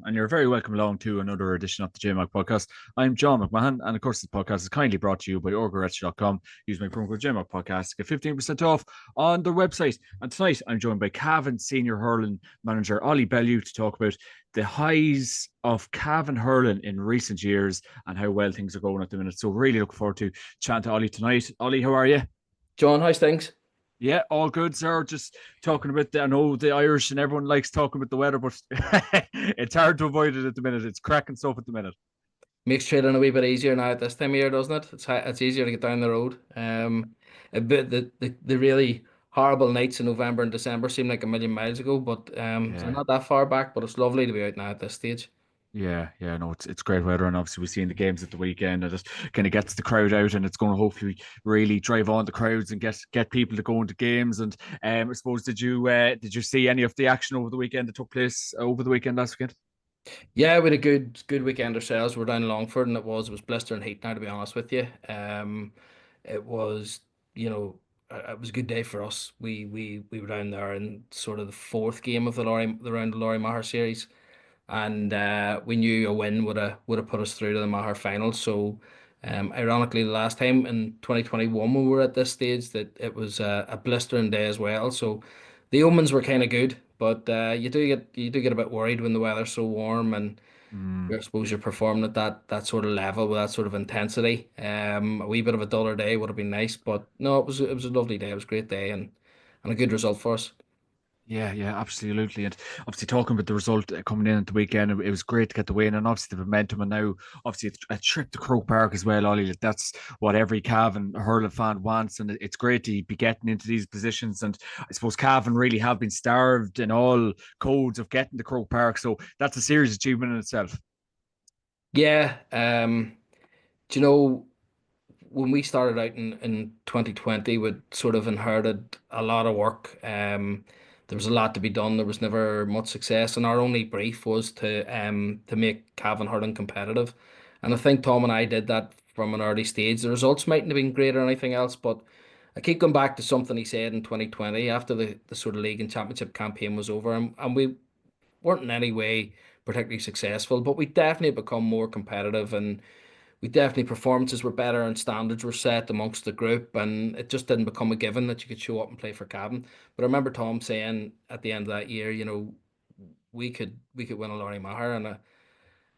and you're very welcome along to another edition of the JMac podcast. I'm John McMahon, and of course, this podcast is kindly brought to you by orgarech.com. Use my promo code JMac podcast to get 15% off on their website. And tonight, I'm joined by Cavan senior hurling manager Ollie Bellew to talk about the highs of Cavan hurling in recent years and how well things are going at the minute. So, really looking forward to chatting to Ollie tonight. Ollie, how are you? John, how's things? Yeah, all good, sir. Just talking about I know the Irish and everyone likes talking about the weather, but it's hard to avoid it at the minute. It's cracking stuff at the minute. Makes trading a wee bit easier now at this time of year, doesn't it? It's easier to get down the road. A bit the really horrible nights in November and December seem like a million miles ago, but they're Yeah. not that far back. But it's lovely to be out now at this stage. Yeah, no, it's great weather, and obviously we've seen the games at the weekend, and it kind of gets the crowd out, and it's going to hopefully really drive on the crowds and get people to go into games. And I suppose did you see any of the action over the weekend that took place over the weekend last weekend? Yeah, we had a good weekend ourselves. We're down in Longford, and it was blistering heat now, to be honest with you. It was it was a good day for us. We were down there in sort of the fourth game of the round of Laurie Maher series, and we knew a win would have put us through to the Maher final. So, ironically, the last time in 2021 when we were at this stage, that it was a blistering day as well. So, the omens were kind of good, but you do get a bit worried when the weather's so warm and Mm. I suppose you're performing at that sort of level with that sort of intensity. A wee bit of a duller day would have been nice, but no, it was a lovely day. It was a great day and a good result for us. Yeah, absolutely. And obviously, talking about the result coming in at the weekend, it was great to get the win, and obviously the momentum. And now, obviously, it's a trip to Croke Park as well, Ollie. That's what every Cavan hurling fan wants, and it's great to be getting into these positions. And I suppose Cavan really have been starved in all codes of getting to Croke Park, so that's a serious achievement in itself. Yeah, do you know? When we started out in 2020, we'd sort of inherited a lot of work. There was a lot to be done. There was never much success, and our only brief was to make Cavan hurling competitive. And I think Tom and I did that from an early stage. The results mightn't have been great or anything else, but I keep going back to something he said in 2020 after the sort of league and championship campaign was over, and we weren't in any way particularly successful, but we definitely become more competitive and we definitely performances were better and standards were set amongst the group, and it just didn't become a given that you could show up and play for Cavan. But I remember Tom saying at the end of that year, we could win a Laurie Maher, and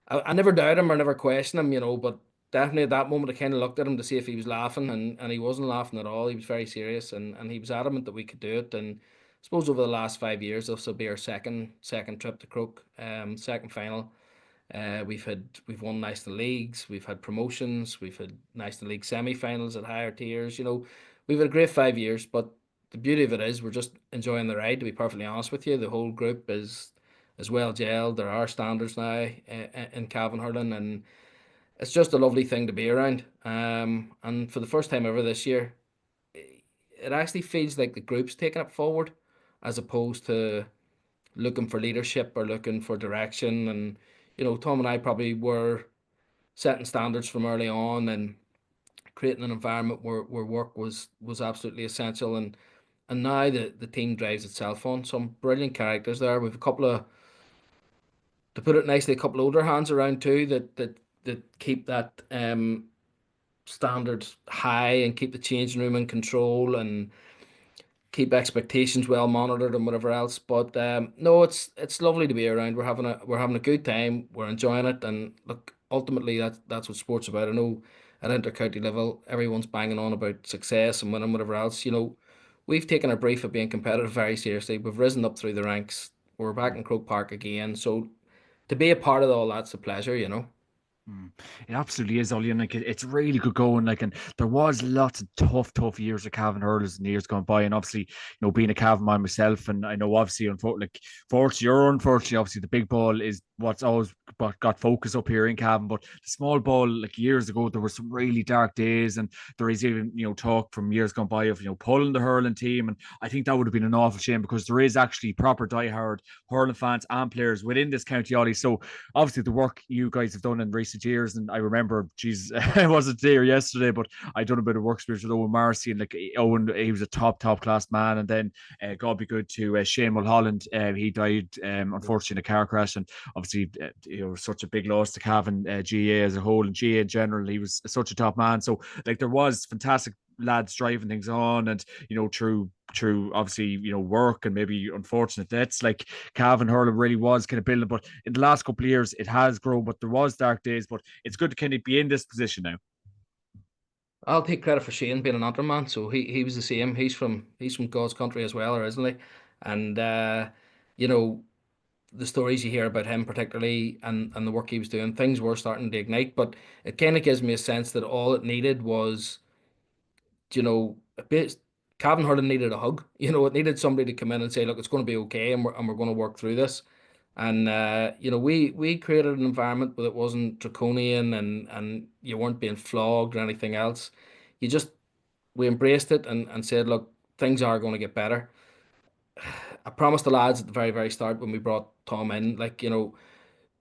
I never doubted him or never questioned him, but definitely at that moment I kind of looked at him to see if he was laughing, and he wasn't laughing at all. He was very serious, and he was adamant that we could do it. And I suppose over the last 5 years, this will be our second trip to Croke, second final. We've won national leagues, we've had promotions, we've had national league semi-finals at higher tiers. We've had a great 5 years, but the beauty of it is we're just enjoying the ride. To be perfectly honest with you, the whole group is well gelled. There are standards now in Cavan hurling, and it's just a lovely thing to be around. And for the first time ever this year, it actually feels like the group's taking it forward, as opposed to looking for leadership or looking for direction. And Tom and I probably were setting standards from early on and creating an environment where work was absolutely essential. And now the team drives itself on some brilliant characters there. We've a couple of, to put it nicely, a couple of older hands around too that keep that standard high and keep the changing room in control and keep expectations well monitored and whatever else. But no, it's lovely to be around. We're having a good time. We're enjoying it, and look, ultimately that's what sports about. I know at intercounty level, everyone's banging on about success and winning whatever else. We've taken our brief of being competitive very seriously. We've risen up through the ranks. We're back in Croke Park again. So to be a part of all that's a pleasure. Mm. It absolutely is, Ollie, and like it's really good going. Like, and there was lots of tough years of Cavan hurlers in the years gone by, and obviously, being a Cavan man myself, and I know obviously, fortunately or unfortunately, obviously, the big ball is what's always got focus up here in Cavan, but the small ball, like years ago, there were some really dark days, and there is even talk from years gone by of pulling the hurling team, and I think that would have been an awful shame because there is actually proper diehard hurling fans and players within this county, Ollie. So obviously the work you guys have done in recent years, and I remember, geez, I wasn't there yesterday, but I done a bit of work experience with Owen Marcy, and like Owen, he was a top class man, and then God be good to Shane Mulholland. He died unfortunately in a car crash, and obviously obviously, such a big loss to Cavan, GA as a whole, and GA in general. He was such a top man. So like there was fantastic lads driving things on, and through obviously work and maybe unfortunate deaths, like Cavan hurling really was kind of building. But in the last couple of years, it has grown. But there was dark days. But it's good to kind of be in this position now. I'll take credit for Shane being an Antrim man. So he was the same. He's from God's country as well, originally, and you know the stories you hear about him particularly, and the work he was doing, things were starting to ignite. But it kind of gives me a sense that all it needed was, a bit. Cavan Hurling needed a hug. It needed somebody to come in and say, "Look, it's going to be okay, and we're going to work through this." And we created an environment where it wasn't draconian, and you weren't being flogged or anything else. You just We embraced it and said, "Look, things are going to get better." I promised the lads at the very, very start when we brought Tom in, like,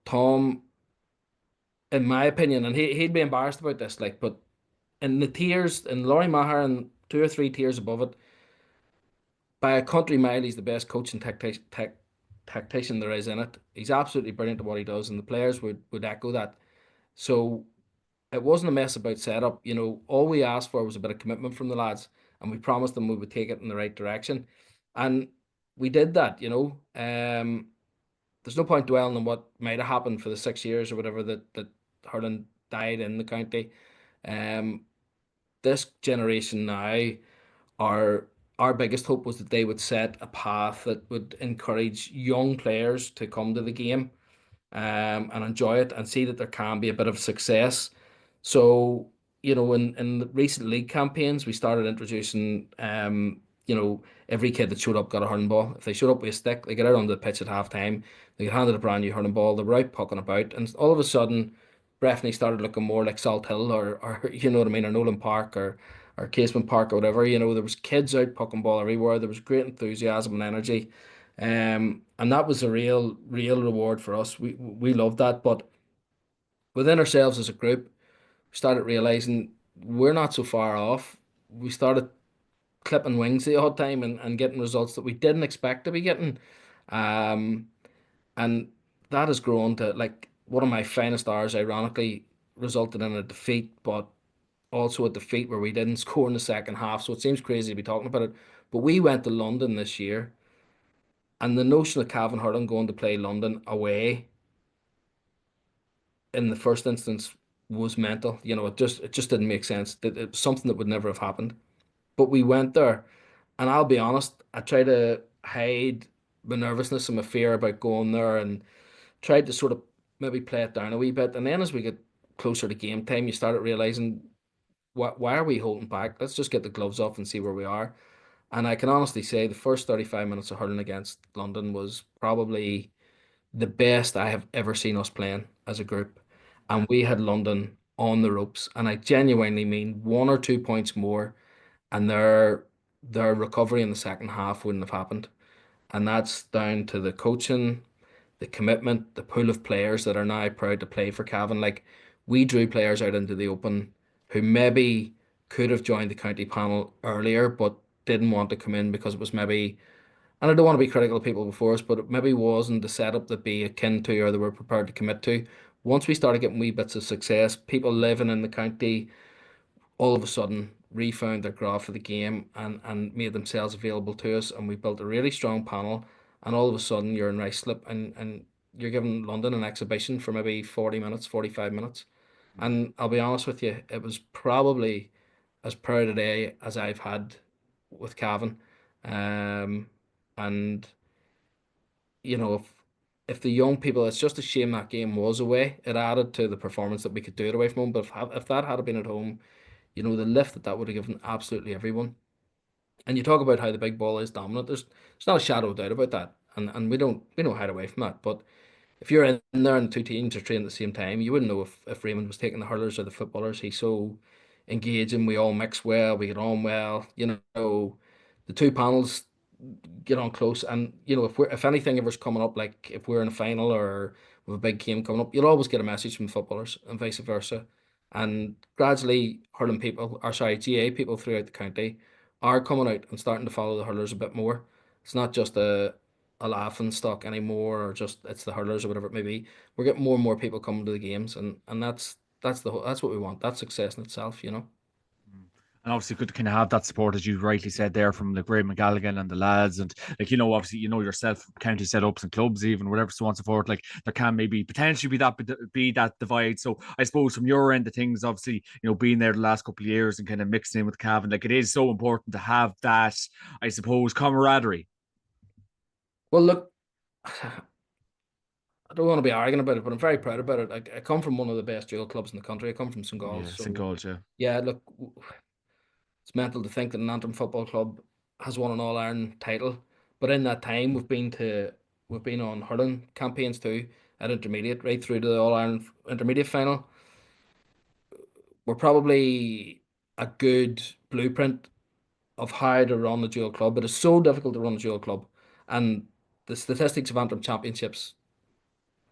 Tom, in my opinion, and he'd be embarrassed about this, like, but in the tiers, in Laurie Maher and two or three tiers above it, by a country mile, he's the best coach and tactician there is in it. He's absolutely brilliant at what he does, and the players would echo that. So it wasn't a mess about setup. All we asked for was a bit of commitment from the lads, and we promised them we would take it in the right direction, and we did that. There's no point dwelling on what might have happened for the 6 years or whatever that Hurling died in the county. Um, this generation now, our our biggest hope was that they would set a path that would encourage young players to come to the game, and enjoy it and see that there can be a bit of success. So, in the recent league campaigns, we started introducing, every kid that showed up got a hurling ball. If they showed up with a stick, they get out on the pitch at half time, they get handed a brand new hurling ball, they were out pucking about, and all of a sudden, Breffney started looking more like Salt Hill, or you know what I mean, or Nolan Park, or Casement Park, or whatever. There was kids out pucking ball everywhere. There was great enthusiasm and energy. And that was a real reward for us. We loved that. But within ourselves as a group, we started realizing we're not so far off. We started clipping wings the odd time, and getting results that we didn't expect to be getting. Um, and that has grown to, like, one of my finest hours, ironically, resulted in a defeat, but also a defeat where we didn't score in the second half. So it seems crazy to be talking about it. But we went to London this year, and the notion of Cavan Hurling going to play London away in the first instance was mental. It just didn't make sense. It was something that would never have happened. But we went there, and I'll be honest, I tried to hide my nervousness and my fear about going there, and tried to sort of maybe play it down a wee bit. And then as we get closer to game time, you started realizing, why are we holding back? Let's just get the gloves off and see where we are. And I can honestly say the first 35 minutes of hurling against London was probably the best I have ever seen us playing as a group. And we had London on the ropes. And I genuinely mean 1 or 2 points more, and their recovery in the second half wouldn't have happened. And that's down to the coaching, the commitment, the pool of players that are now proud to play for Cavan. Like, we drew players out into the open who maybe could have joined the county panel earlier, but didn't want to come in because it was maybe, and I don't want to be critical of people before us, but it maybe wasn't the setup that be akin to or they were prepared to commit to. Once we started getting wee bits of success, people living in the county all of a sudden refound their graph for the game, and made themselves available to us, and we built a really strong panel, and all of a sudden you're in Ruislip, and you're giving London an exhibition for maybe 40 minutes, 45 minutes. And I'll be honest with you, it was probably as proud a day as I've had with Cavan. Um, and if the young people, it's just a shame that game was away. It added to the performance that we could do it away from home. But if that had been at home, the lift that would have given absolutely everyone. And you talk about how the big ball is dominant. There's not a shadow of doubt about that, and we don't hide away from that. But if you're in there and the two teams are training at the same time, you wouldn't know if Raymond was taking the hurlers or the footballers. He's so engaging. We all mix well. We get on well. The two panels get on close, and if anything ever's coming up, like if we're in a final or with a big game coming up, you'll always get a message from footballers and vice versa. And gradually, hurling people, or sorry, GA people throughout the county are coming out and starting to follow the hurlers a bit more. It's not just a a laughing stock anymore, or just it's the hurlers or whatever it may be. We're getting more and more people coming to the games, and that's what we want. That's success in itself, you know. Mm. And obviously, good to kind of have that support, as you rightly said there, from the Graham McGalligan and the lads, and like obviously, yourself, county setups and clubs, even whatever, so on and so forth. Like there can maybe potentially be that divide. So I suppose from your end of things, obviously, being there the last couple of years and kind of mixing in with Cavan, like it is so important to have that, I suppose, camaraderie. Well, look, I don't want to be arrogant about it, but I'm very proud about it. I come from one of the best dual clubs in the country. I come from St. Galls, Yeah, St. so Galls, yeah. yeah, look, it's mental to think that an Antrim Football Club has won an All Ireland title, but in that time we've been on hurling campaigns too at intermediate, right through to the All Ireland intermediate final. We're probably a good blueprint of how to run a dual club. It is so difficult to run a dual club, and the statistics of Antrim Championships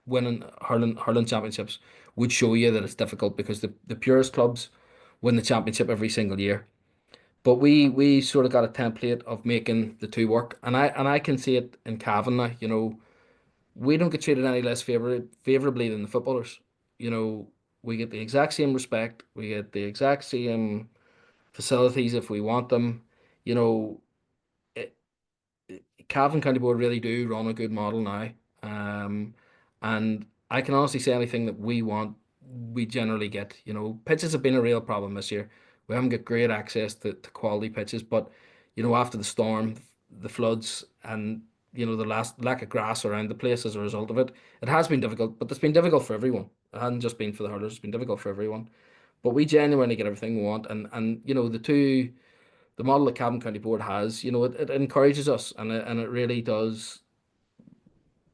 winning hurling championships would show you that it's difficult because the purest clubs win the championship every single year. But we sort of got a template of making the two work, and I can see it in Cavan now. We don't get treated any less favorably than the footballers. You know, we get the exact same respect, we get the exact same facilities if we want them. You know, Cavan County Board really do run a good model now. Um, and I can honestly say anything that we want, we generally get. Pitches have been a real problem this year. We haven't got great access to quality pitches, but after the storm, the floods, and the last lack of grass around the place as a result of it, it has been difficult. But it's been difficult for everyone. It hasn't just been for the hurlers. It's been difficult for everyone. But we genuinely get everything we want, and the model that Cavan County Board has, it encourages us, and it really does.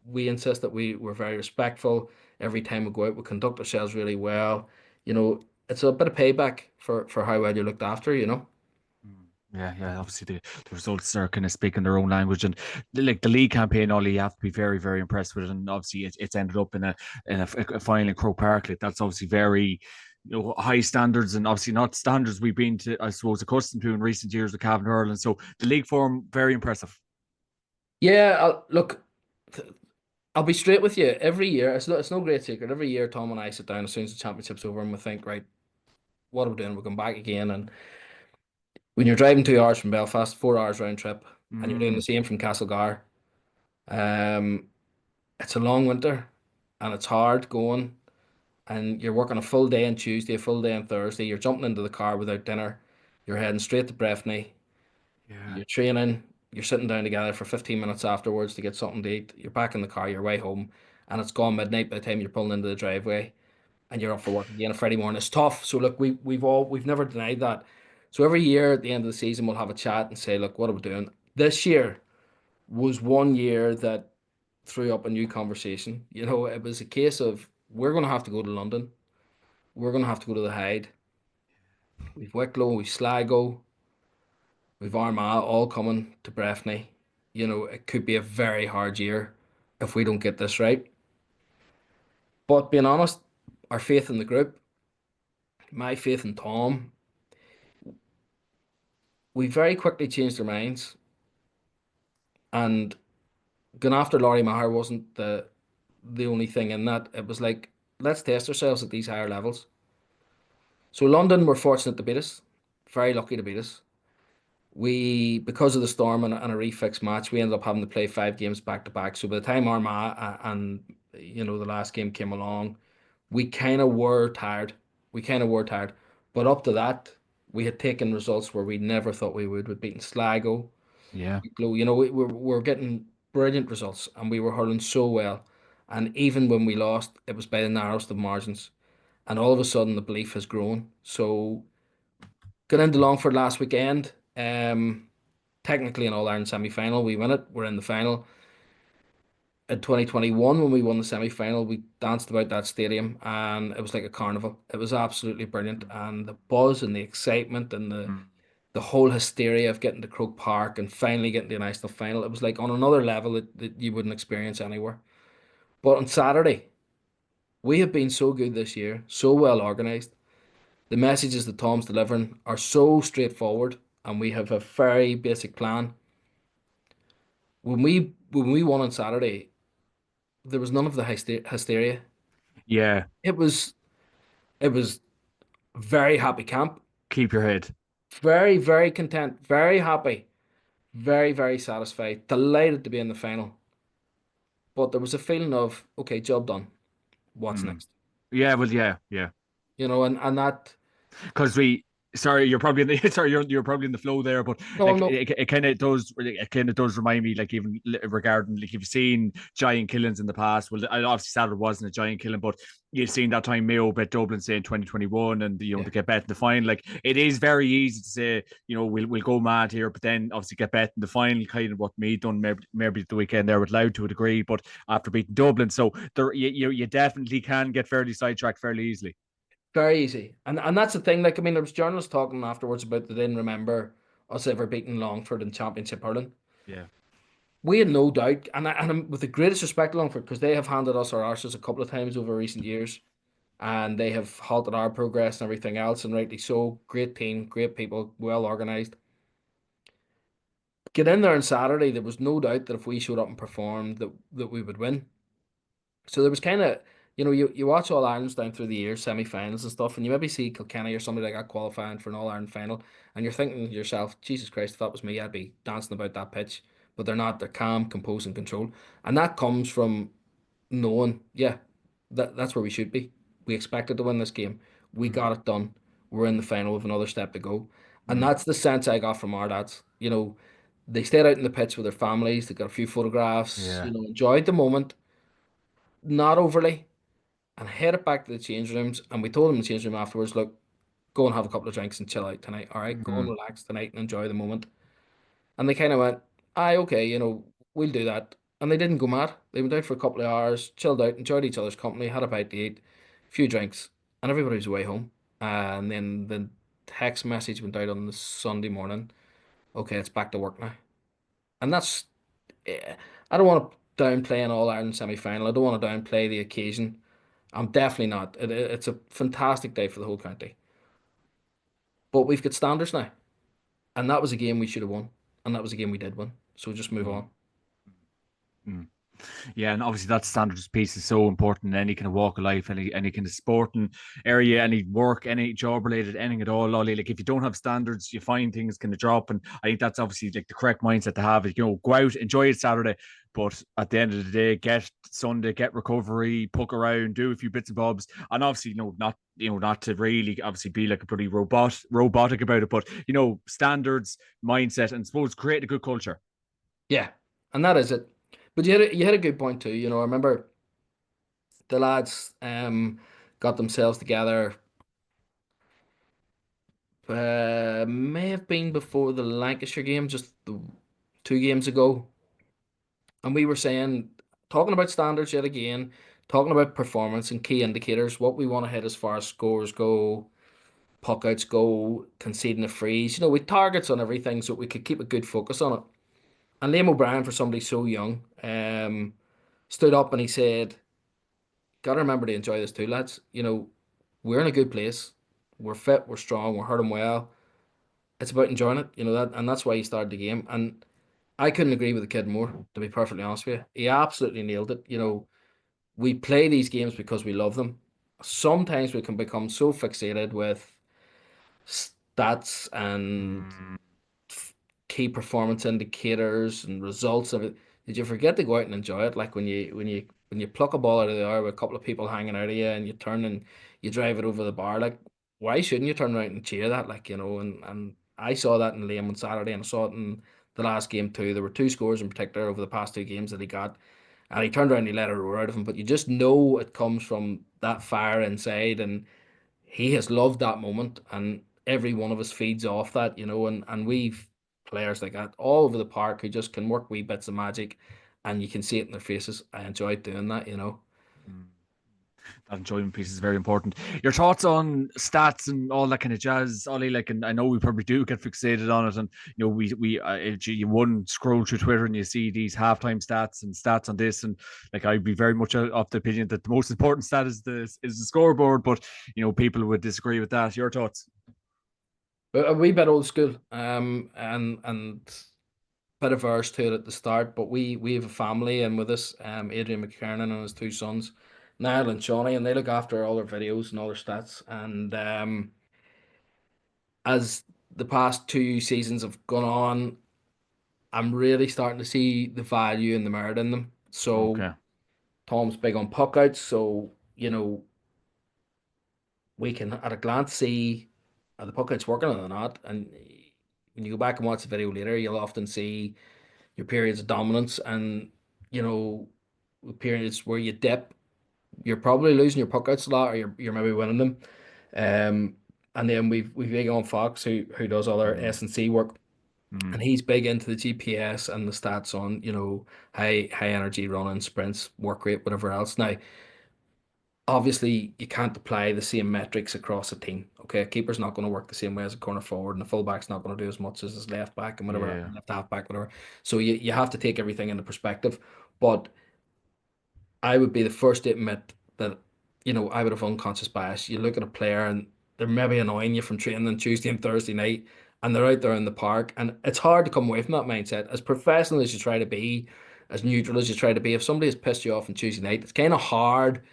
We insist that we're very respectful every time we go out. We conduct ourselves really well. It's a bit of payback for how well you're looked after. Mm. Yeah. Obviously, the results are kind of speaking their own language, and like the league campaign, Ollie, you have to be very, very impressed with it. And obviously, it's ended up in a final in Croke Park. Like that's obviously very, high standards, and obviously not standards we've been to, I suppose, accustomed to in recent years with Cavan Hurling. So the league form, very impressive. Yeah, look, I'll be straight with you. Every year, it's no great secret. Every year, Tom and I sit down as soon as the championship's over, and we think, right, what are we doing? We're going back again. And when you're driving 2 hours from Belfast, 4 hours round trip, and you're doing the Mm, same from Castlegar, um, it's a long winter, and it's hard going. And you're working a full day on Tuesday, a full day on Thursday. You're jumping into the car without dinner. You're heading straight to Breffni. yeah, You're training. You're sitting down together for 15 minutes afterwards to get something to eat. You're back in the car. You're way home, and it's gone midnight by the time you're pulling into the driveway, and you're up for work again on Friday morning. It's tough. So look, we've never denied that. So every year at the end of the season, we'll have a chat and say, look, what are we doing? This year was one year that threw up a new conversation. It was a case of we're going to have to go to London. We're going to have to go to the Hyde. We've Wicklow, we've Sligo, we've Armagh all coming to Breffni. It could be a very hard year if we don't get this right. But being honest, our faith in the group, my faith in Tom, we very quickly changed our minds. And going after Laurie Maher wasn't the only thing in that. It was like, let's test ourselves at these higher levels. So London were fortunate to beat us, very lucky to beat us. Because of the storm and a refix match, we ended up having to play 5 games back to back. So by the time Armagh and the last game came along, we kind of were tired. We kind of were tired. But up to that, we had taken results where we never thought we would. We'd beaten Sligo, yeah, we're getting brilliant results, and we were hurling so well. And even when we lost, it was by the narrowest of margins. And all of a sudden, the belief has grown. So got into Longford last weekend. Technically an All Ireland semi final. We win it. We're in the final. In 2021, when we won the semi final, we danced about that stadium, and it was like a carnival. It was absolutely brilliant, and the buzz and the excitement and mm, the whole hysteria of getting to Croke Park and finally getting to a national final. It was like on another level that you wouldn't experience anywhere. But on Saturday, we have been so good this year, so well organised. The messages that Tom's delivering are so straightforward, and we have a very basic plan. when we won on Saturday, there was none of the hysteria. Yeah, It was it was very happy camp, keep your head. very very content, very happy, very very satisfied, delighted to be in the final. But there was a feeling of okay, job done. What's Mm. next? Yeah, well, yeah, yeah. And that Because sorry, you're probably in the sorry, you're probably in the flow there, but no like no it kind of does remind me, like even regarding like you've seen giant killings in the past. Well, I obviously Saturday wasn't a giant killing, but you've seen that time Mayo bet Dublin say in 2021, and yeah, to get bet in the final. Like it is very easy to say we'll go mad here, but then obviously get bet in the final, kind of what me done maybe the weekend there with Loud to a degree, but after beating Dublin, so there you definitely can get fairly sidetracked fairly easily. very easy. And that's the thing. Like I mean, there was journalists talking afterwards about they didn't remember us ever beating Longford in Championship hurling. Yeah. We had no doubt, and I'm with the greatest respect to Longford because they have handed us our arses a couple of times over recent years, and they have halted our progress and everything else, and rightly so. Great team, great people, well organised. Get in there on Saturday, there was no doubt that if we showed up and performed, that we would win. So there was kind of, you watch All Irelands down through the years, semi-finals and stuff, and you maybe see Kilkenny or somebody like that qualifying for an All Ireland final, and you're thinking to yourself, Jesus Christ, if that was me, I'd be dancing about that pitch. But they're not. They're calm, composed, and controlled, and that comes from knowing, yeah, that's where we should be. We expected to win this game. We Mm. got it done. We're in the final with another step to go, and Mm. that's the sense I got from our lads. They stayed out in the pitch with their families. They got a few photographs. Yeah. Enjoyed the moment, not overly, and headed back to the change rooms. And we told them in the change room afterwards, look, go and have a couple of drinks and chill out tonight. All right, go and Mm. relax tonight and enjoy the moment. And they kind of went, aye, okay, we'll do that. And they didn't go mad. They went out for a couple of hours, chilled out, enjoyed each other's company, had a bite to eat, a few drinks, and everybody was away home. And then the text message went out on the Sunday morning. Okay, it's back to work now. And I don't want to downplay an All Ireland semi final. I don't want to downplay the occasion. I'm definitely not. It's a fantastic day for the whole county. But we've got standards now. And that was a game we should have won. And that was a game we did win. So just move Mm. on. Mm. Yeah, and obviously that standards piece is so important in any kind of walk of life, any kind of sporting area, any work, any job related, anything at all, Ollie. Like if you don't have standards, you find things kind of drop. And I think that's obviously like the correct mindset to have. Go out, enjoy it Saturday, but at the end of the day, get Sunday, get recovery, poke around, do a few bits and bobs. And obviously, not to really obviously be like a pretty robotic about it, but standards, mindset, and suppose create a good culture. Yeah. And that is it. But you had a good point too. I remember the lads got themselves together. May have been before the Lancashire game, just 2 games ago. And we were saying, talking about standards yet again, talking about performance and key indicators, what we want to hit as far as scores go, puck outs go, conceding a freeze, with targets on everything so we could keep a good focus on it. And Liam O'Brien, for somebody so young, stood up and he said, gotta remember to enjoy this too, lads. We're in a good place. We're fit, we're strong, we're hurting well. It's about enjoying it, and that's why he started the game. And I couldn't agree with the kid more, to be perfectly honest with you. He absolutely nailed it. We play these games because we love them. Sometimes we can become so fixated with stats and Mm. key performance indicators and results of it. Did you forget to go out and enjoy it? Like when you pluck a ball out of the air with a couple of people hanging out of you and you turn and you drive it over the bar, like why shouldn't you turn around and cheer that? Like, and I saw that in Liam on Saturday and I saw it in the last game too. There were two scores in particular over the past 2 games that he got. And he turned around and he let it roar out of him. But you just know it comes from that fire inside and he has loved that moment, and every one of us feeds off that, and we've players like that all over the park who just can work wee bits of magic, and you can see it in their faces. I enjoyed doing that. Mm. That enjoyment piece is very important. Your thoughts on stats and all that kind of jazz, Ollie? Like, and I know we probably do get fixated on it, and you one scroll through Twitter and you see these halftime stats and stats on this, and like I'd be very much of the opinion that the most important stat is the scoreboard, but people would disagree with that. Your thoughts? But a wee bit old school, and bit averse to it at the start, but we have a family and with us, Adrian McKernan and his two sons, Niall and Shawnee, and they look after all their videos and all their stats. And as the past two seasons have gone on, I'm really starting to see the value and the merit in them. So Okay. Tom's big on puck outs, so we can at a glance see are the puck outs working or not. And when you go back and watch the video later, you'll often see your periods of dominance and you know periods where you dip. You're probably losing your puck outs a lot, or you're maybe winning them. Um, and then we've big on Fox who does all our Mm, S&C work, mm, and he's big into the GPS and the stats on high energy running, sprints, work rate, whatever else. Now, obviously, you can't apply the same metrics across a team. Okay, a keeper's not going to work the same way as a corner forward, and a fullback's not going to do as much as his left back and whatever, yeah. left half back, whatever. So you have to take everything into perspective. But I would be the first to admit that, I would have unconscious bias. You look at a player and they're maybe annoying you from training on Tuesday and Thursday night, and they're out there in the park, and it's hard to come away from that mindset. As professional as you try to be, as neutral as you try to be, if somebody has pissed you off on Tuesday night, it's kind of hard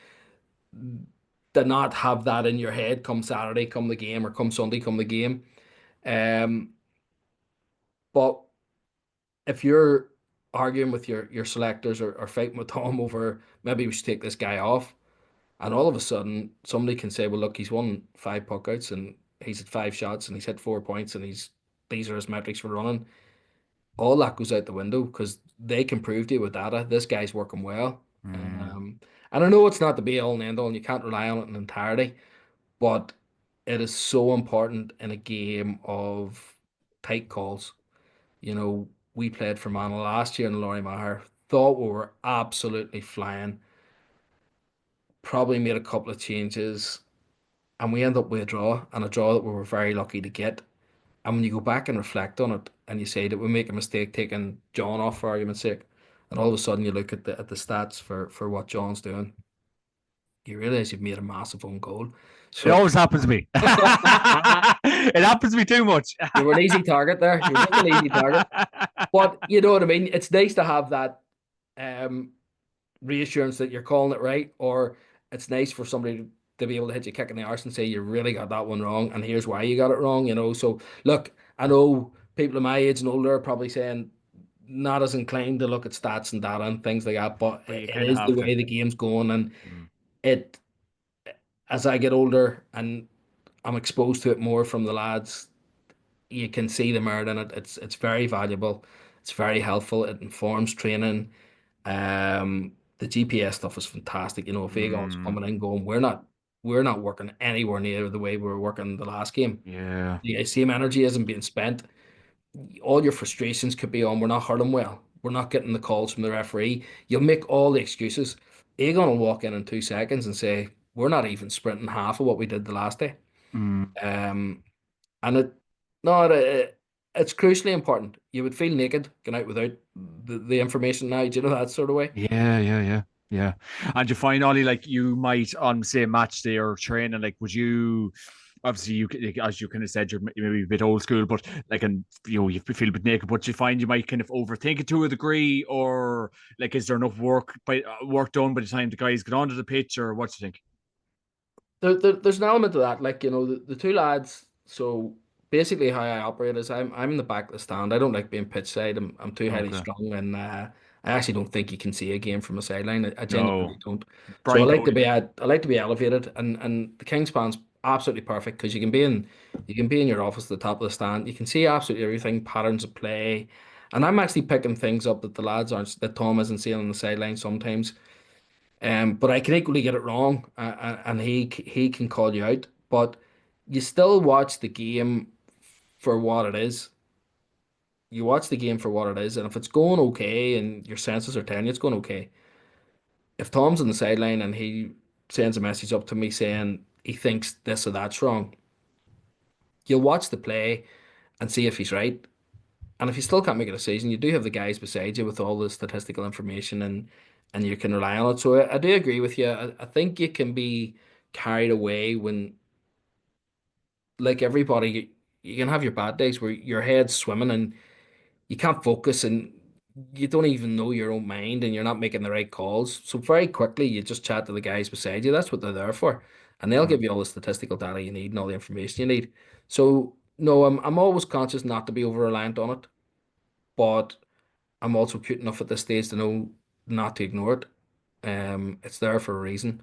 to not have that in your head come Saturday, come the game, or come Sunday, come the game. Um, but if you're arguing with your selectors or fighting with Tom over maybe we should take this guy off, and all of a sudden, somebody can say, well, look, he's won five puckouts and he's had five shots and he's hit 4 points and these are his metrics for running. All that goes out the window because they can prove to you with data this guy's working well. Mm, Um, and I know it's not the be all and end all, and you can't rely on it in entirety, but it is so important in a game of tight calls. We played for Mana last year in Laurie Maher, thought we were absolutely flying, probably made a couple of changes and we end up with a draw and a draw that we were very lucky to get. And when you go back and reflect on it and you say that we make a mistake taking John off for argument's sake, and all of a sudden you look at the stats for what John's doing, you realize you've made a massive own goal. it So always happens to me. It happens to me too much. you were an easy target there. You're just an easy target. But you know what I mean? It's nice to have that um reassurance that you're calling it right, or it's nice for somebody to be able to hit you kick in the arse and say you really got that one wrong, and here's why you got it wrong. So look, I know people of my age and older are probably saying not as inclined to look at stats and data and things like that, but But you it kind of is the have to. way the game's going, and Mm, it as I get older and I'm exposed to it more from the lads, you can see the merit in it. It's very valuable. It's very helpful. It informs training. The GPS stuff is fantastic. If Aegon's mm, coming in going, we're not working anywhere near the way we were working the last game. yeah. The same energy isn't being spent. All your frustrations could be on, we're not hurling well. We're not getting the calls from the referee. You'll make all the excuses. Aegon will walk in 2 seconds and say, we're not even sprinting half of what we did the last day. Mm, Um, and no, it's crucially important. You would feel naked going out without the information now. Do you know that sort of way? yeah, yeah, yeah, yeah. And you find Ollie, like you might on say match day or training, like would you obviously like, as you kind of said, you're maybe a bit old school, but like and you feel a bit naked, but you find you might kind of overthink it to a degree, or like is there enough work done by the time the guys get onto the pitch, or what do you think? There's an element of that. Like, the two lads. So basically, how I operate is I'm in the back of the stand. I don't like being pitch side. I'm too highly Okay. strung, and I actually don't think you can see a game from a sideline. I genuinely No. don't. So I Brian like to Cody. be I like to be elevated, and the Kingspan's absolutely perfect because you can be in your office at the top of the stand. You can see absolutely everything, patterns of play, and I'm actually picking things up that the lads aren't, that Tom isn't seeing on the sideline sometimes. But I can equally get it wrong, and he can call you out. But you still watch the game for what it is. You watch the game for what it is, and if it's going okay, and your senses are telling you it's going okay. If Tom's on the sideline and he sends a message up to me saying he thinks this or that's wrong, you'll watch the play and see if he's right. And if you still can't make a decision, you do have the guys beside you with all the statistical information, and you can rely on it. So I do agree with you. I think you can be carried away when, like everybody, you can have your bad days where your head's swimming and you can't focus and you don't even know your own mind and you're not making the right calls. So very quickly you just chat to the guys beside you. That's what they're there for. And they'll Mm. give you all the statistical data you need and all the information you need. So no, I'm always conscious not to be over reliant on it, but I'm also cute enough at this stage to know not to ignore it. It's there for a reason.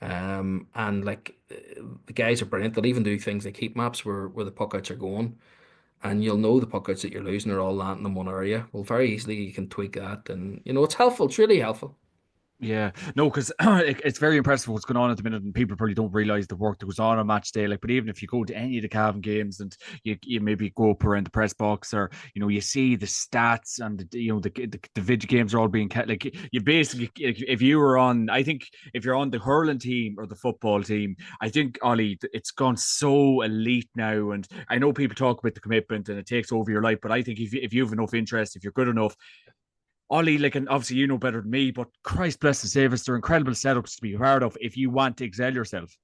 And like the guys are brilliant. They'll even do things like heat maps where the puck outs are going, and you'll know the puck outs that you're losing are all landing in one area. Well, very easily you can tweak that, and it's helpful. It's really helpful. Yeah, no, because it's very impressive what's going on at the minute, and people probably don't realize the work that goes on match day. Like, but even if you go to any of the Cavan games and you maybe go up around the press box, or you see the stats and the video games are all being kept. Like, you basically, if you were on, I think if you're on the hurling team or the football team, I think Ollie, it's gone so elite now. And I know people talk about the commitment and it takes over your life, but I think if you have enough interest, if you're good enough, Ollie, like, and obviously you know better than me, but Christ bless the save us, they're incredible setups to be part of if you want to excel yourself.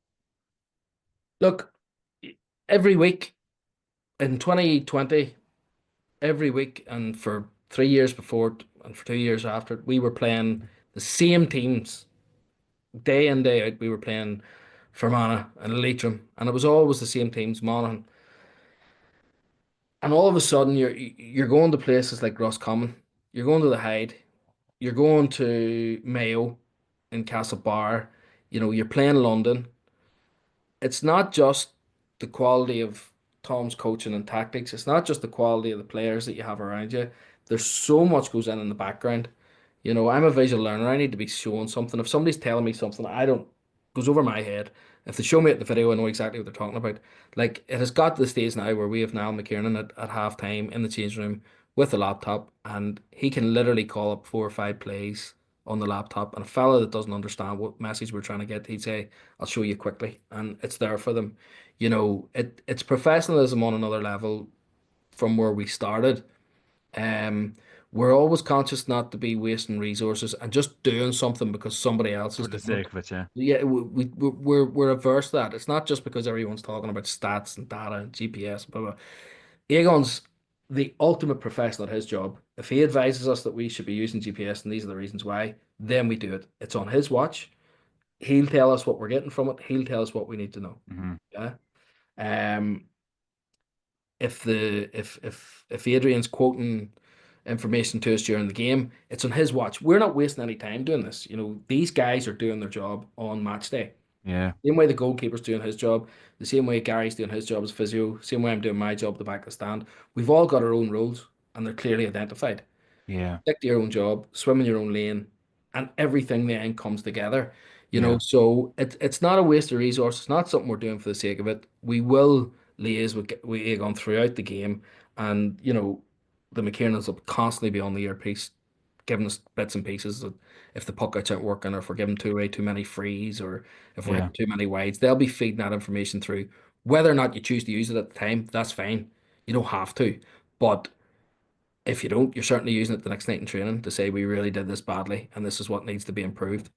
Look, every week in 2020, every week, and for 3 years before it, and for 2 years after it, we were playing the same teams day in, day out. We were playing Fermanagh and Leitrim, and it was always the same teams, Monaghan. And all of a sudden, you're going to places like Roscommon, you're going to the Hyde, you're going to Mayo in Castlebar, you're playing London. It's not just the quality of Tom's coaching and tactics. It's not just the quality of the players that you have around you. There's so much goes in the background. I'm a visual learner. I need to be showing something. If somebody's telling me something, I don't goes over my head. If they show me at the video, I know exactly what they're talking about. Like it has got to the stage now where we have Niall McKiernan at half time in the change room with a laptop, and he can literally call up 4 or 5 plays on the laptop. And a fella that doesn't understand what message we're trying to get, he'd say, I'll show you quickly, and it's there for them. It's professionalism on another level from where we started. Um, we're always conscious not to be wasting resources and just doing something because somebody else is For the doing it. sake of it, yeah. Yeah, we're averse to that. It's not just because everyone's talking about stats and data and GPS, blah blah. Aegon's the ultimate professional at his job. If he advises us that we should be using GPS and these are the reasons why, then we do it. It's on his watch. He'll tell us what we're getting from it. He'll tell us what we need to know. Mm-hmm. Yeah. Um, if Adrian's quoting information to us during the game, it's on his watch. We're not wasting any time doing this. These guys are doing their job on match day. Yeah, Same way the goalkeeper's doing his job, the same way Gary's doing his job as physio, same way I'm doing my job at the back of the stand. We've all got our own roles and they're clearly identified. yeah, Stick to your own job, swim in your own lane, and everything then comes together. yeah, So it's not a waste of resource. It's not something we're doing for the sake of it. We will liaise with Aegon throughout the game, and the McKiernans will constantly be on the earpiece, giving us bits and pieces. That if the puck outs aren't working, or if we're giving way too many frees, or if we're yeah, hitting too many wides, they'll be feeding that information through. Whether or not you choose to use it at the time, that's fine. You don't have to, but if you don't, you're certainly using it the next night in training to say we really did this badly and this is what needs to be improved.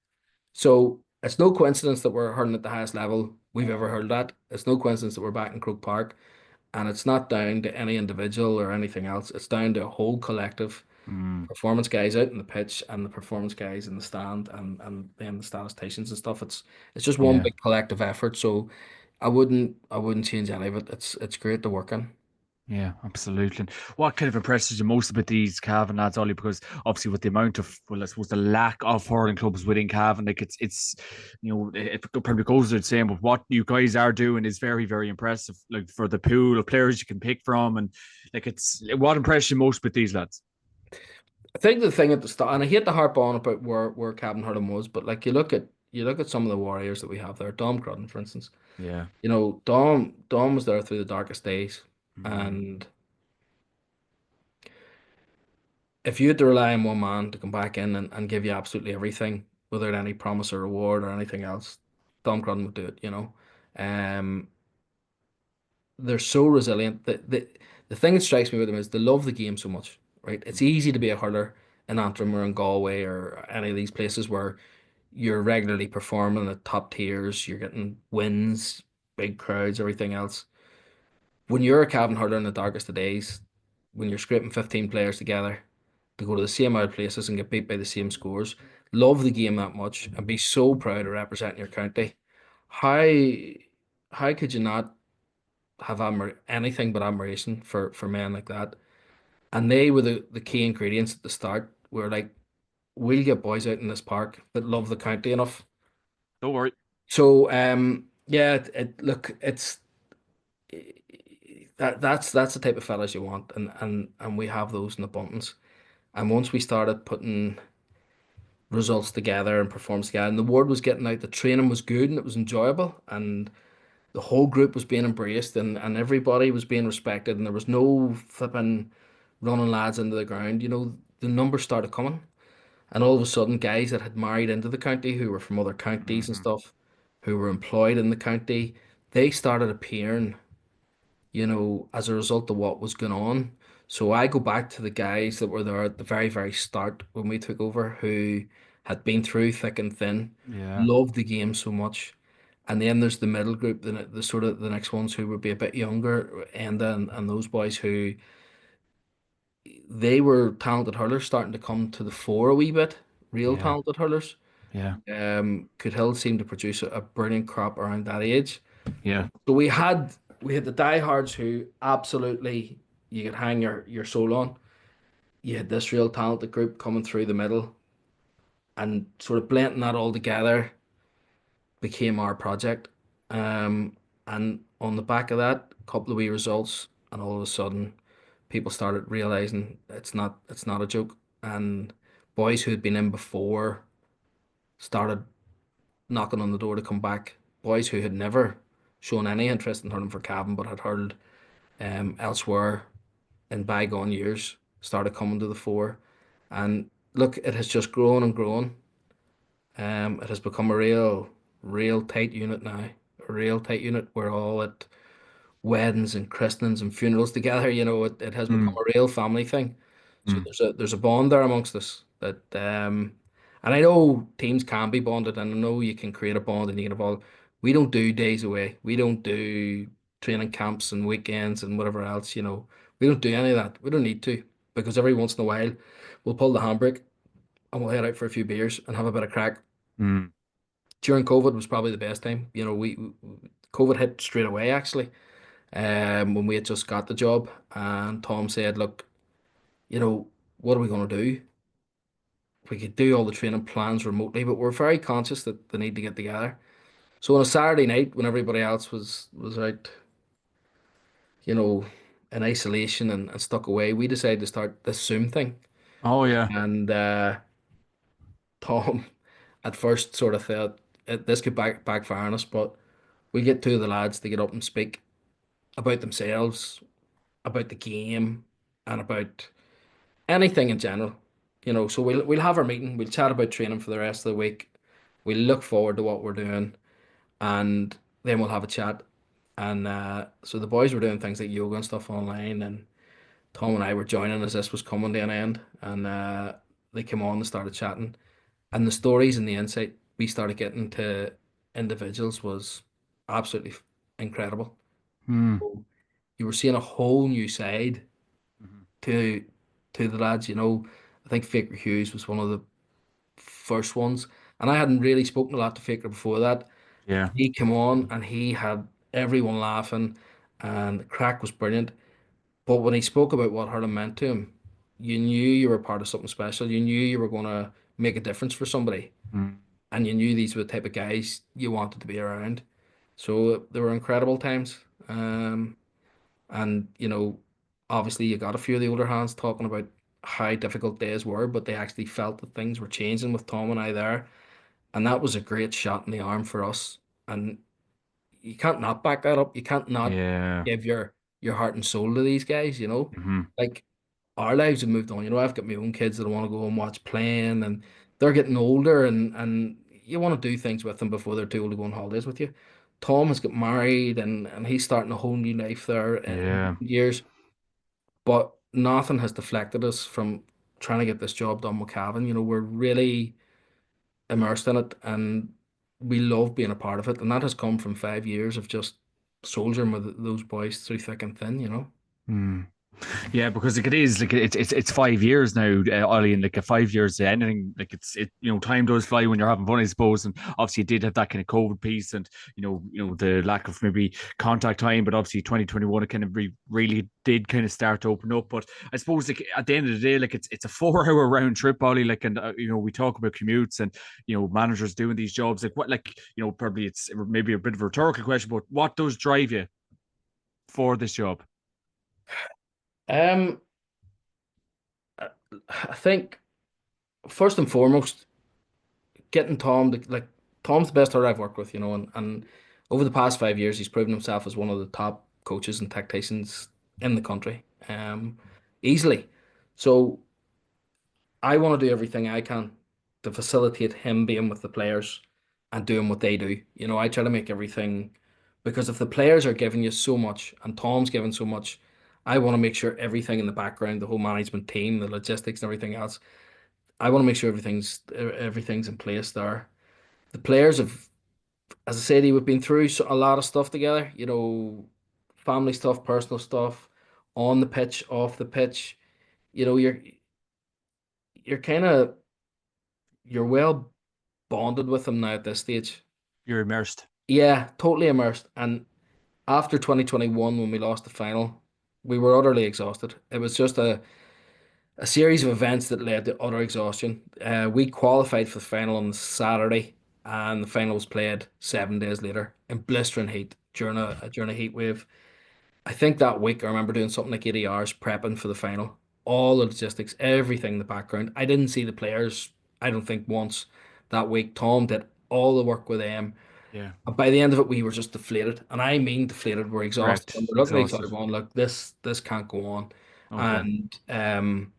So it's no coincidence that we're hurling at the highest level we've ever hurled at. It's no coincidence that we're back in Croke Park. And it's not down to any individual or anything else. It's down to a whole collective mm, performance guys out in the pitch and the performance guys in the stand and then the statisticians and stuff. It's just one yeah. big collective effort. So I wouldn't change any of it. It's great to work in. Yeah, absolutely. And what kind of impresses you most about these Cavan lads, Ollie? Because obviously, with the amount of, well, I suppose the lack of hurling clubs within Cavan, like it's it probably goes without saying, but what you guys are doing is very, very impressive. Like for the pool of players you can pick from, and like it's what impresses you most with these lads? I think the thing at the start, and I hate to harp on about where Cavan Hurling was, but like you look at some of the warriors that we have there. Dom Crudden, for instance. Yeah. Dom was there through the darkest days, Mm, and if you had to rely on one man to come back in and give you absolutely everything without any promise or reward or anything else, Dom Crudden would do it. Um, they're so resilient. The thing that strikes me with them is they love the game so much, right? It's easy to be a hurler in Antrim or in Galway or any of these places where you're regularly performing at top tiers, you're getting wins, big crowds, everything else. When you're a cabin hurler in the darkest of days, when you're scraping 15 players together to go to the same out places and get beat by the same scores, love the game that much, and be so proud of representing your county. How how could you not have anything but admiration for men like that? And they were the key ingredients at the start. We're like, we'll get boys out in this park that love the county enough. Don't worry. So yeah, look, it's that's the type of fellas you want, and we have those in abundance. And once we started putting results together and performance together, and the word was getting out, the training was good and it was enjoyable, and the whole group was being embraced, and everybody was being respected, and there was no flipping running lads into the ground. The numbers started coming, and all of a sudden, guys that had married into the county, who were from other counties and Hmm. stuff, who were employed in the county, they started appearing, as a result of what was going on. So I go back to the guys that were there at the very, very start when we took over, who had been through thick and thin, Yeah. loved the game so much. And then there's the middle group, the sort of the next ones who would be a bit younger, and those boys who they were talented hurlers starting to come to the fore a wee bit, real Yeah. talented hurlers. Yeah. Could seemed to produce a brilliant crop around that age. Yeah. So we had the diehards who absolutely you could hang your soul on. You had this real talented group coming through the middle, and sort of blending that all together became our project. And on the back of that, a couple of wee results, and all of a sudden, people started realizing it's not a joke. And boys who had been in before started knocking on the door to come back. Boys who had never shown any interest in hurling for Cavan but had hurled elsewhere in bygone years started coming to the fore. And look, it has just grown and grown. It has become a real tight unit now. A real tight unit. We're all at weddings and christenings and funerals together. It has become Mm. a real family thing. So Mm. there's a bond there amongst us that and I know teams can be bonded, and I know you can create a bond and you get a bond. We don't do days away. We don't do training camps and weekends and whatever else. We don't do any of that. We don't need to, because every once in a while we'll pull the handbrake and we'll head out for a few beers and have a bit of crack. Mm. During COVID was probably the best time. COVID hit straight away actually, when we had just got the job, and Tom said, "Look, what are we going to do? We could do all the training plans remotely, but we're very conscious that they need to get together." So on a Saturday night, when everybody else was out, you know, in isolation and stuck away, we decided to start this Zoom thing. Oh yeah. And Tom, at first, sort of thought this could backfire on us, but we get two of the lads to get up and speak about themselves, about the game, and about anything in general. So we'll have our meeting. We'll chat about training for the rest of the week. We'll look forward to what we're doing, and then we'll have a chat. And so the boys were doing things like yoga and stuff online, and Tom and I were joining as this was coming to an end. And they came on and started chatting, and the stories and the insight we started getting to individuals was absolutely incredible. Mm. You were seeing a whole new side Mhm. to the lads. I think Faker Hughes was one of the first ones, and I hadn't really spoken a lot to Faker before that. Yeah. He came on and he had everyone laughing, and the crack was brilliant. But when he spoke about what hurling meant to him, you knew you were part of something special. You knew you were going to make a difference for somebody, Mm. and you knew these were the type of guys you wanted to be around. So there were incredible times. And obviously you got a few of the older hands talking about how difficult days were, but they actually felt that things were changing with Tom and I there. And that was a great shot in the arm for us. And you can't not back that up. You can't not Yeah. give your heart and soul to these guys, you know? Hmm. Like our lives have moved on. I've got my own kids that I want to go and watch playing, and they're getting older, and you want to do things with them before they're too old to go on holidays with you. Tom has got married, and he's starting a whole new life there in Yeah. years. But nothing has deflected us from trying to get this job done with Cavan. We're really immersed in it, and we love being a part of it. And that has come from 5 years of just soldiering with those boys through thick and thin. Mm. Yeah, because like it is like it's 5 years now, Ollie, and like a 5 years anything like time does fly when you're having fun, I suppose. And obviously it did have that kind of COVID piece, and the lack of maybe contact time, but obviously 2021 it kind of really did kind of start to open up. But I suppose like at the end of the day, like it's a 4 hour round trip, Ollie. Like, and we talk about commutes and managers doing these jobs. Like what, like probably it's maybe a bit of a rhetorical question, but what does drive you for this job? Um, I I think first and foremost, getting Tom to, like, Tom's the best hurler I've worked with, and over the past 5 years, he's proven himself as one of the top coaches and tacticians in the country, easily. So I want to do everything I can to facilitate him being with the players and doing what they do. I try to make everything, because if the players are giving you so much and Tom's giving so much, I want to make sure everything in the background, the whole management team, the logistics and everything else, I want to make sure everything's in place there. The players have, as I said, we've been through a lot of stuff together, family stuff, personal stuff, on the pitch, off the pitch. You know, you're kind of you're well bonded with them now at this stage. You're immersed. Yeah, totally immersed. And after 2021, when we lost the final, we were utterly exhausted. It was just a series of events that led to utter exhaustion. We qualified for the final on the Saturday, and the final was played 7 days later in blistering heat during a heat wave. I think that week I remember doing something like 80 hours prepping for the final. All the logistics, everything in the background. I didn't see the players, I don't think, once that week. Tom did all the work with them. Yeah. And by the end of it, we were just deflated. And I mean deflated. We're exhausted. And Wrecked, we're looking at each other exhausted. going, look, this can't go on. Okay. And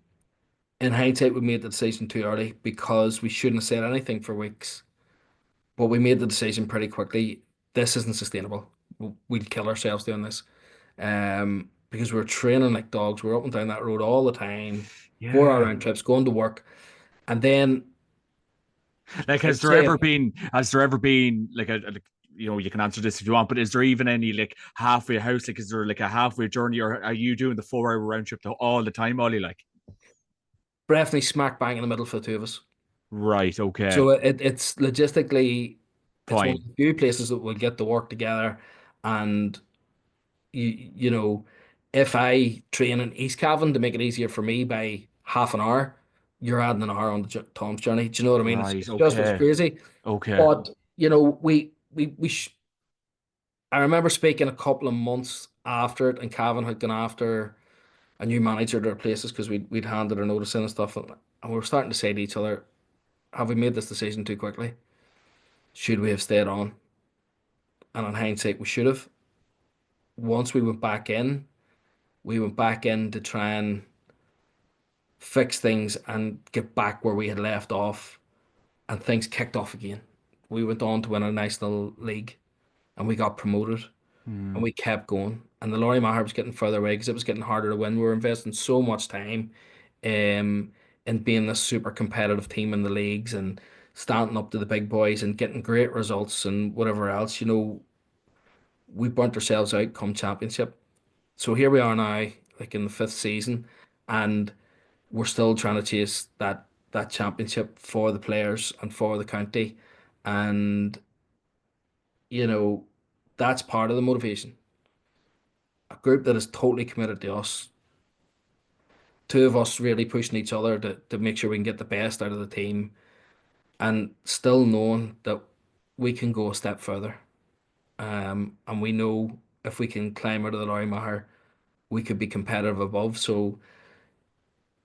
in hindsight, we made the decision too early because we shouldn't have said anything for weeks. But we made the decision pretty quickly. This isn't sustainable. We'd kill ourselves doing this. Because we were training like dogs. We were up and down that road all the time, 4 hour Yeah. round trips, going to work. And then Like, I'd say, has there ever been like like, you can answer this if you want, but is there even any like halfway house? Like, is there like a halfway journey, or are you doing the 4 hour round trip all the time, Ollie? Like, definitely smack bang in the middle for the two of us. right. Okay. So it's logistically, it's one Fine. of the few places that will get to work together. And you know, if I train in East Cavan to make it easier for me by half an hour, you're adding an hour on the Tom's journey. Do you know what I mean? It's, Right. it's just as Okay. crazy. Okay. But I remember speaking a couple of months after it, and Cavan had gone after a new manager to replace us because we'd handed our notice in and stuff, and we were starting to say to each other, "Have we made this decision too quickly? Should we have stayed on?" And in hindsight, we should have. Once we went back in to try and fix things and get back where we had left off, and things kicked off again. We went on to win a national league, and we got promoted, and Hmm. we kept going. And the Laurie Maher was getting further away because it was getting harder to win. We were investing so much time um, in being this super competitive team in the leagues and standing up to the big boys and getting great results and whatever else. We burnt ourselves out come championship. So here we are now, like in the fifth season, and we're still trying to chase that championship for the players and for the county. And, you know, that's part of the motivation. A group that is totally committed to us, two of us really pushing each other to make sure we can get the best out of the team, and still knowing that we can go a step further. And we know if we can climb out of the Larry Maher, we could be competitive above. So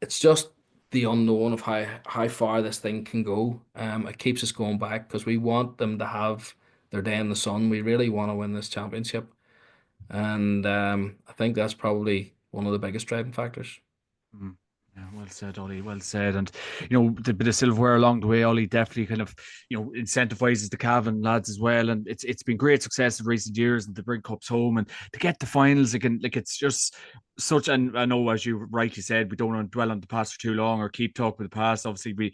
it's just the unknown of how far this thing can go. It keeps us going back because we want them to have their day in the sun. We really want to win this championship, and I think that's probably one of the biggest driving factors. Mm. Yeah, well said, Ollie. Well said. And the bit of silverware along the way, Ollie definitely kind of incentivizes the Cavan lads as well. And it's been great success in recent years, and to bring cups home and to get the finals again. Like it's just such. And I know, as you rightly said, we don't want to dwell on the past for too long or keep talking about the past. Obviously,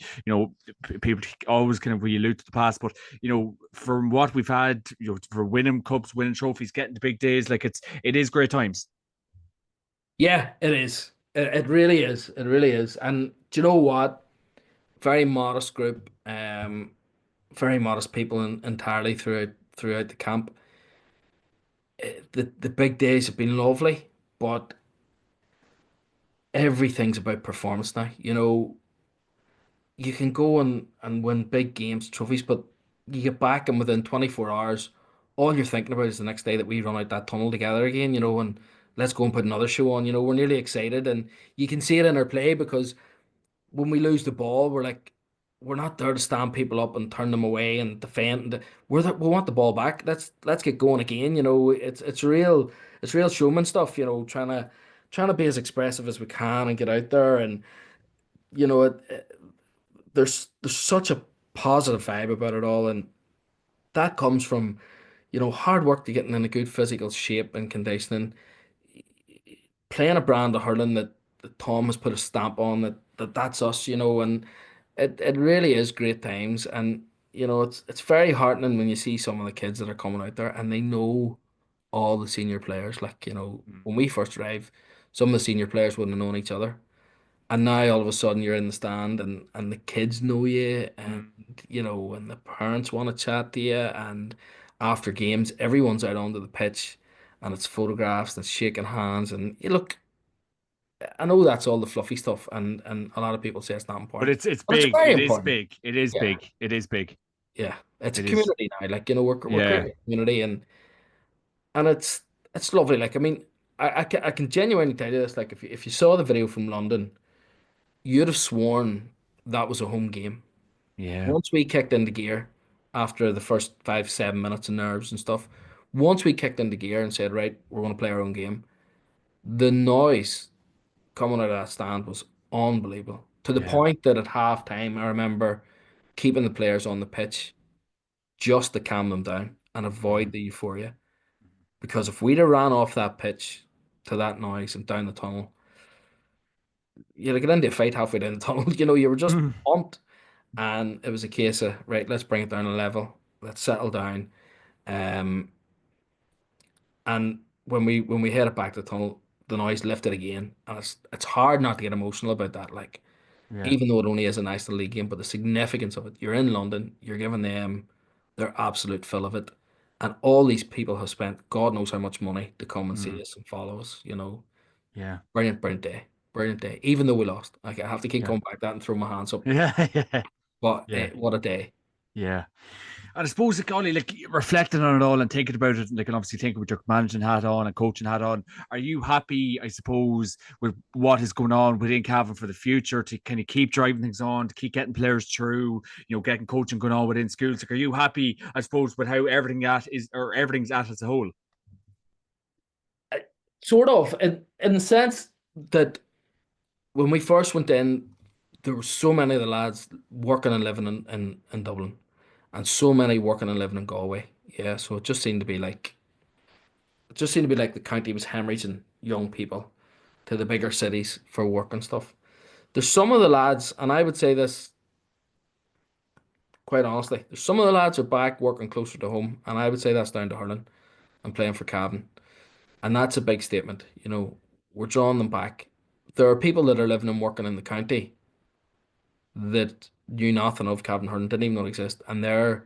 people always kind of we allude to the past, but from what we've had, for winning cups, winning trophies, getting the big days, like it is great times. Yeah, it is. It really is. It really is. And do you know what? Very modest group, very modest people entirely throughout the camp. The big days have been lovely, but everything's about performance now. You can go and win big games, trophies, but you get back and within 24 hours, all you're thinking about is the next day that we run out that tunnel together again, and let's go and put another show on. We're nearly excited and you can see it in our play because when we lose the ball, we're not there to stand people up and turn them away and defend. We want the ball back. Let's get going again. It's real showman stuff. Trying to be as expressive as we can and get out there and there's such a positive vibe about it all and that comes from hard work to getting in a good physical shape and conditioning, playing a brand of hurling that Tom has put a stamp on that's us, and it really is great times. And it's very heartening when you see some of the kids that are coming out there and they know all the senior players. Like, Mm, when we first arrived, some of the senior players wouldn't have known each other. And now all of a sudden you're in the stand and the kids know you and mm. and the parents want to chat to you and after games everyone's out onto the pitch and it's photographs and it's shaking hands and you look, I know that's all the fluffy stuff and a lot of people say it's not But important. it's But it's big. very It is important. big. It is Yeah. big. It is big. Yeah. It's a It is. community now. Like, we're Yeah. creating a community and it's lovely. Like, I mean, I can genuinely tell you this, like if you saw the video from London, you'd have sworn that was a home game. Yeah. Once we kicked into gear after the first 5, 7 minutes of nerves and stuff, once we kicked into gear and said, right, we're going to play our own game, the noise coming out of that stand was unbelievable. To the Yeah. point that at halftime, I remember keeping the players on the pitch just to calm them down and Mhm. avoid the euphoria. Because if we'd have ran off that pitch to that noise and down the tunnel, you'd get into a fight halfway down the tunnel. You were just Mm. pumped. And it was a case of, right, let's bring it down a level. Let's settle down. Um, and when we headed back to the tunnel, the noise lifted again, and it's hard not to get emotional about that. Like, Yeah. even though it only is a National League game, but the significance of it. You're in London. You're giving them their absolute fill of it, and all these people have spent God knows how much money to come and see Mm. us and follow us. Yeah. Brilliant, brilliant day, brilliant day. Even though we lost, like, I have to keep Yeah. going back to that and throw my hands up. Yeah. Yeah. But Yeah. what a day! Yeah. And I suppose, like, Ollie, like reflecting on it all and thinking about it, like, and obviously thinking with your managing hat on and coaching hat on, are you happy, I suppose, with what is going on within Cavan for the future to kind of keep driving things on, to keep getting players through, getting coaching going on within schools? Like, are you happy, I suppose, with how everything at is or everything's at as a whole? Sort of, in the sense that when we first went in, there were so many of the lads working and living in Dublin, and so many working and living in Galway. Yeah, so it just seemed to be like the county was hemorrhaging young people to the bigger cities for work and stuff. There's some of the lads, and I would say this quite honestly, there's some of the lads are back working closer to home, and I would say that's down to Hurling and playing for Cavan. And that's a big statement. We're drawing them back. There are people that are living and working in the county that knew nothing of Cavan Hurling, didn't even know it existed, and they're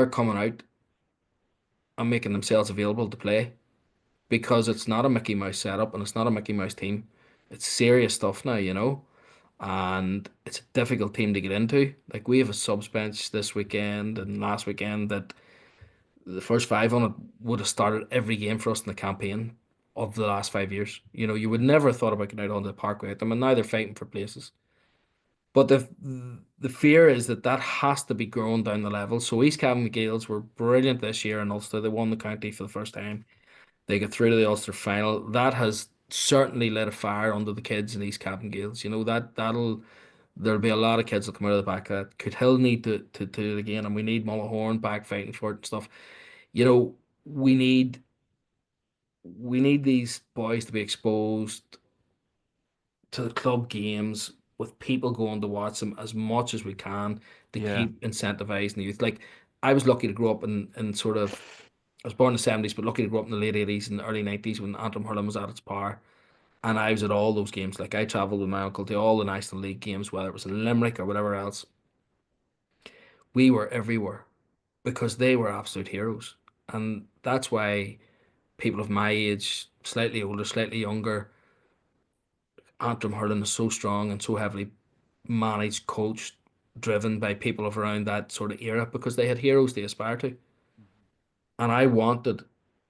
coming out and making themselves available to play because it's not a Mickey Mouse setup and it's not a Mickey Mouse team. It's serious stuff now, and it's a difficult team to get into. Like, we have a subs bench this weekend and last weekend that the first five on it would have started every game for us in the campaign of the last 5 years. You would never have thought about getting out onto the park with them, and now they're fighting for places. But the fear is that has to be grown down the level. So East Cavan McGeels were brilliant this year in Ulster. They won the county for the first time. They got through to the Ulster final. That has certainly lit a fire under the kids in East Cavan Gaels. There'll be a lot of kids that come out of the back of that. Could Hill need to do it again, and we need Mullahorn back fighting for it and stuff. You know, we need we need these boys to be exposed to the club games with people going to watch them as much as we can to Yeah. keep incentivizing the youth. Like, I was lucky to grow up in sort of, I was born in the 70s, but lucky to grow up in the late 80s and the early 90s when Antrim hurling was at its power. And I was at all those games. Like I traveled with my uncle to all the National League games, whether it was in Limerick or whatever else. We were everywhere because they were absolute heroes. And that's why people of my age, slightly older, slightly younger, Antrim hurling is so strong and so heavily managed, coached, driven by people of around that sort of era because they had heroes they aspired to. And I wanted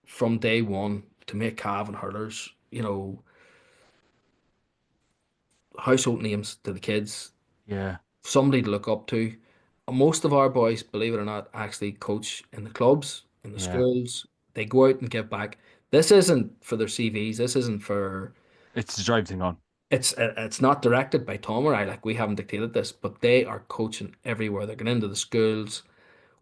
from day one to make Cavan hurlers, household names to the kids, Yeah, somebody to look up to. Most of our boys, believe it or not, actually coach in the clubs, in the yeah. schools. They go out and give back. This isn't for their CVs. This isn't for. It's the drive thing on. It's not directed by Tom or I. Like we haven't dictated this, but they are coaching everywhere. They're going into the schools.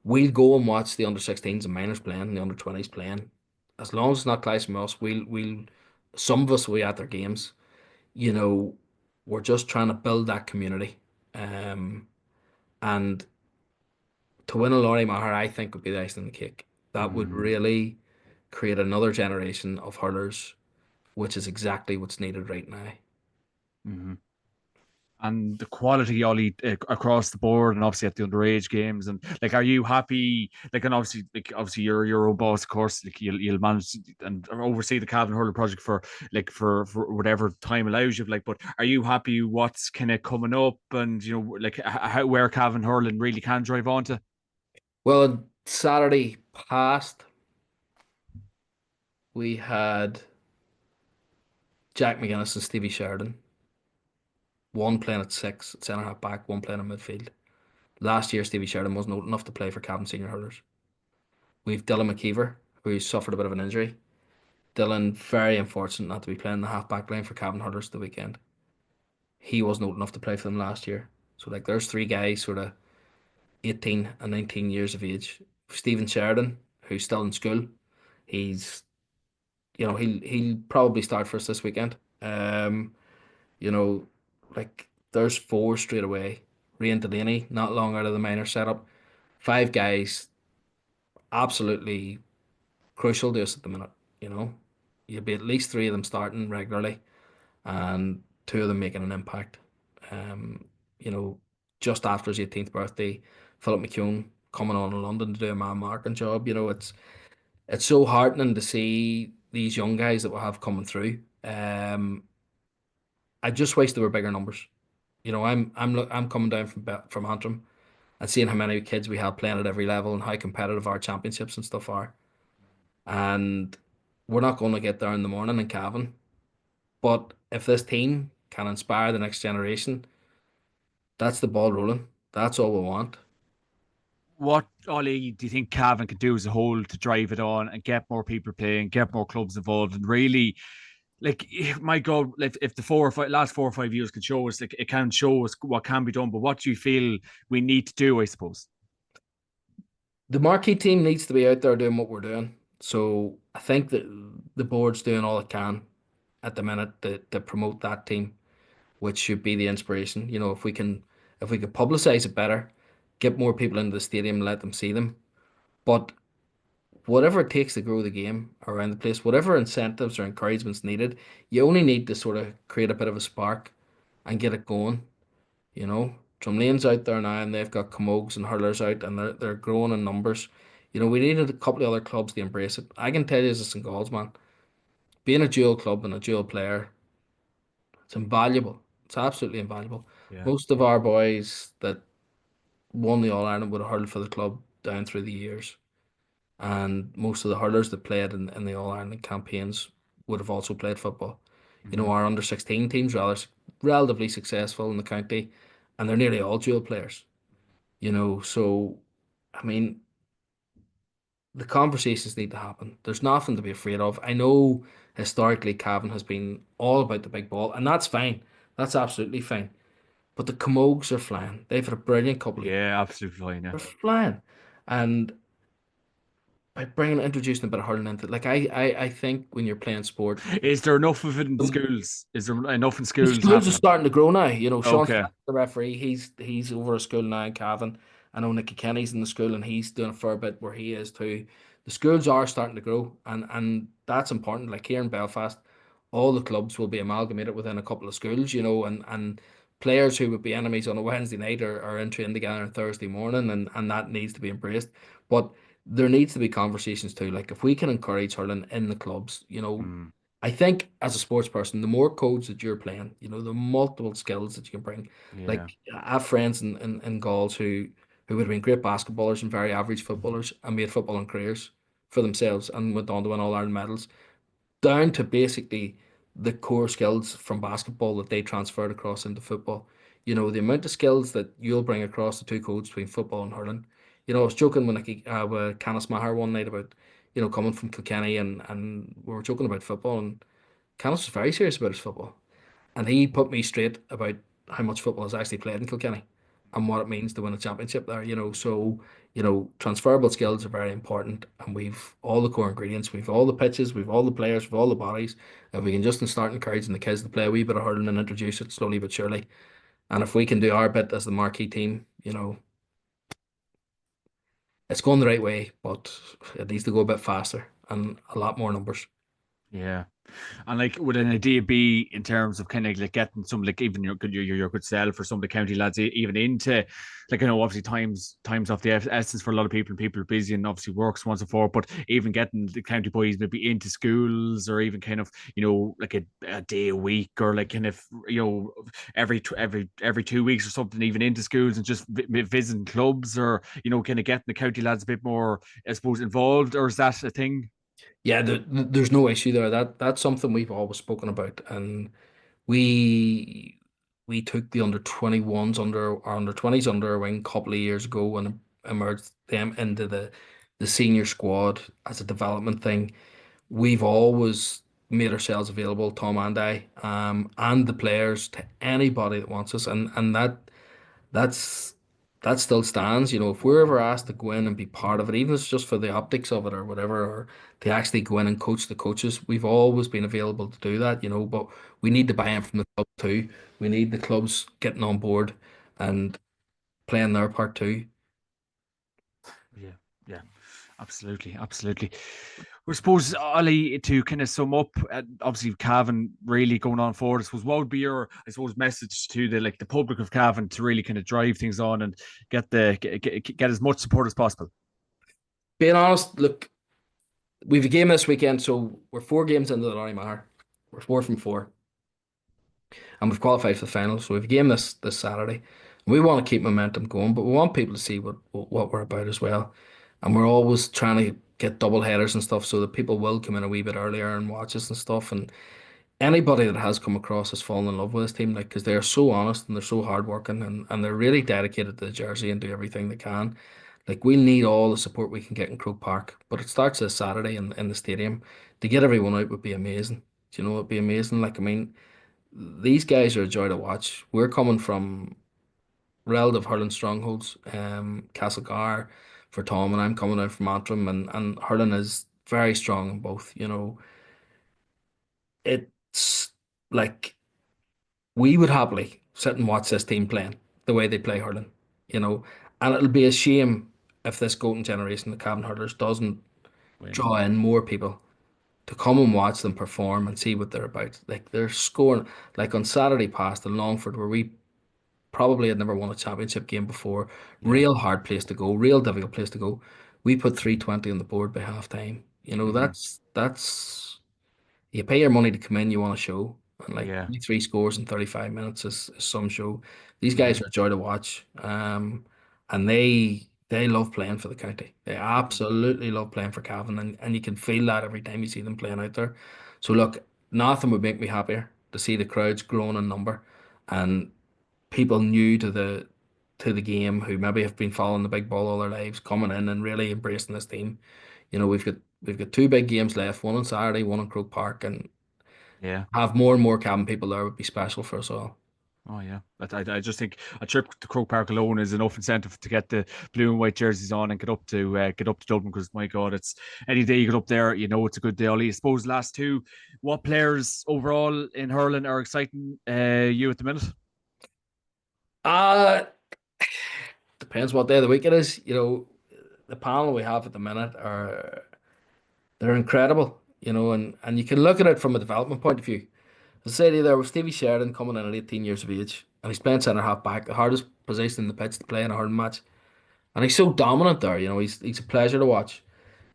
We'll go and watch the under 16s and minors playing, and the under 20s playing. As long as it's not clashing with us, we'll. Some of us will be at their games. You know, we're just trying to build that community. Um, and to win a Laurie Maher, I think would be the icing on the cake. That would Mm-hmm. really create another generation of hurlers, which is exactly what's needed right now. Mm-hmm. And the quality, Ollie, across the board, and obviously at the underage games, and like, are you happy? Like, and obviously, you're your own boss, of course. Like, you'll manage and oversee the Cavan Hurler project for for whatever time allows you. Like, but are you happy? What's kind of coming up, and like how where Cavan Hurling really can drive on to? Well, Saturday past, we had Jack McGuinness and Stevie Sheridan, one playing at six, at centre half back, one playing in midfield. Last year, Stevie Sheridan wasn't old enough to play for Cavan senior hurlers. We've Dylan McKeever, who suffered a bit of an injury. Dylan, very unfortunate not to be playing the half back line for Cavan hurlers the weekend. He wasn't old enough to play for them last year. So like there's three guys sort of 18 and 19 years of age. Stephen Sheridan, who's still in school, he's he'll probably start for us this weekend. You know, like there's four straight away. Rian Delaney, not long out of the minor setup. Five guys, absolutely crucial to us at the minute. You know, you'll be at least three of them starting regularly, and two of them making an impact. Um, you know, just after his 18th birthday, Philip McCune coming on in London to do a man marking job. It's so heartening to see these young guys that we have coming through. I just wish there were bigger numbers. I'm coming down from Antrim and seeing how many kids we have playing at every level and how competitive our championships and stuff are. And we're not going to get there in the morning in Cavan. But if this team can inspire the next generation, that's the ball rolling. That's all we want. What, Ollie, do you think Cavan could do as a whole to drive it on and get more people playing, get more clubs involved, and really, like, my God, if the last 4 or 5 years can show us, like, it can show us what can be done. But what do you feel we need to do? I suppose. The marquee team needs to be out there doing what we're doing. So I think that the board's doing all it can at the minute to promote that team, which should be the inspiration. If we could publicize it better, get more people into the stadium, let them see them. But whatever it takes to grow the game around the place, whatever incentives or encouragements needed, you only need to sort of create a bit of a spark and get it going. You know, Drumlane's out there now, and they've got Camogues and Hurlers out, and they're growing in numbers. We needed a couple of other clubs to embrace it. I can tell you as a St. Galls man, being a dual club and a dual player, it's invaluable. It's absolutely invaluable. Yeah. Most of our boys that won the All Ireland would have hurled for the club down through the years, and most of the hurlers that played in the All Ireland campaigns would have also played football. Mm-hmm. Our under 16 teams relatively successful in the county, and they're nearly all dual players. So I mean, the conversations need to happen. There's nothing to be afraid of. I know historically Cavan has been all about the big ball, and that's fine. That's absolutely fine. But the Camogues are flying. They've had a brilliant couple of years. Yeah, absolutely fine. Yeah. They're flying. And by introducing a bit of hurling into it, like I think when you're playing sport, Is there enough of it in schools? Is there enough in the schools schools are happening? starting to grow now. Sean Okay. Flannery, the referee, he's over a school now in Cavan. I know Nicky Kenny's in the school and he's doing a fair bit where he is too. The schools are starting to grow, and that's important. Like here in Belfast, all the clubs will be amalgamated within a couple of schools, and players who would be enemies on a Wednesday night are in training together on Thursday morning, and that needs to be embraced. But there needs to be conversations too. Like if we can encourage hurling in the clubs, Mm, I think as a sports person, the more codes that you're playing, the multiple skills that you can bring. yeah. Like I have friends in Galls who would have been great basketballers and very average footballers and made footballing careers for themselves and went on to win All Ireland medals, down to basically the core skills from basketball that they transferred across into football. The amount of skills that you'll bring across the two codes between football and hurling. I was joking with Canis Maher one night about, coming from Kilkenny, and we were joking about football, and Canis was very serious about his football. And he put me straight about how much football is actually played in Kilkenny and what it means to win a championship there. So, transferable skills are very important, and we've all the core ingredients, we've all the pitches, we've all the players, we've all the bodies. If we can just start encouraging the kids to play a wee bit of hurling and introduce it slowly but surely. And if we can do our bit as the marquee team, it's going the right way, but it needs to go a bit faster and a lot more numbers. Yeah. And like, would an idea be in terms of kind of like getting some, like even your good self or some of the county lads even into, like, I know obviously times of the essence for a lot of people, and people are busy and obviously work so on and so forth, but even getting the county boys maybe into schools, or even kind of, like a day a week, or like kind of, every 2 weeks or something, even into schools, and just visiting clubs, or kind of getting the county lads a bit more, I suppose, involved, or is that a thing? Yeah, there's no issue there. That's something we've always spoken about, and we we took the under 20s under our wing a couple of years ago and emerged them into the senior squad as a development thing. We've always made ourselves available, Tom and I, and the players, to anybody that wants us, and that's that still stands. If we're ever asked to go in and be part of it, even if it's just for the optics of it or whatever, or to actually go in and coach the coaches, we've always been available to do that. But we need to buy in from the club too. We need the clubs getting on board and playing their part too. Yeah, yeah, absolutely, absolutely. I suppose, Ollie, to kind of sum up, obviously Cavan really going on forward. I suppose what would be your, I suppose, message to the public of Cavan to really kind of drive things on and get as much support as possible? Being honest, look, we've a game this weekend, so we're 4 games into the Larry Maher. We're 4 from 4. And we've qualified for the final. So we've a game this Saturday. We want to keep momentum going, but we want people to see what we're about as well. And we're always trying to get double headers and stuff so that people will come in a wee bit earlier and watch us and stuff. And anybody that has come across has fallen in love with this team, like, because they're so honest and they're so hardworking, and they're really dedicated to the jersey and do everything they can. Like, we need all the support we can get in Croke Park, but it starts this Saturday in the stadium. To get everyone out would be amazing. Do you know, it'd be amazing. Like, I mean, these guys are a joy to watch. We're coming from relative hurling strongholds, Castlegar for Tom, and I'm coming out from Antrim, and hurling is very strong in both. It's like we would happily sit and watch this team playing the way they play hurling, you know, and it'll be a shame if this golden generation of Cavan hurlers doesn't Win. draw in more people to come and watch them perform and see what they're about. Like they're scoring, like on Saturday past in Longford, where we probably had never won a championship game before. Yeah. Real hard place to go, real difficult place to go. We put 320 on the board by half time. Hmm. That's you pay your money to come in, you want a show. And like Yeah. 3 scores in 35 minutes is some show. These Hmm. guys are a joy to watch. And they love playing for the county. They absolutely love playing for Cavan, and you can feel that every time you see them playing out there. So look, nothing would make me happier to see the crowds growing in number and people new to the game who maybe have been following the big ball all their lives coming in and really embracing this team. We've got 2 big games left, one on Saturday, one in Croke Park, and Yeah. have more and more cabin people there would be special for us all. Oh yeah, but I just think a trip to Croke Park alone is enough incentive to get the blue and white jerseys on and get up to Dublin, because my God, it's any day you get up there, it's a good day. Ollie, I suppose last two, what players overall in hurling are exciting you at the minute? Uh Depends what day of the week it is. The panel we have at the minute are they're incredible. and you can look at it from a development point of view. I say to you there was Stevie Sheridan coming in at 18 years of age, and he's playing centre half back, the hardest position in the pitch to play in a hurling match. And he's so dominant there, he's a pleasure to watch.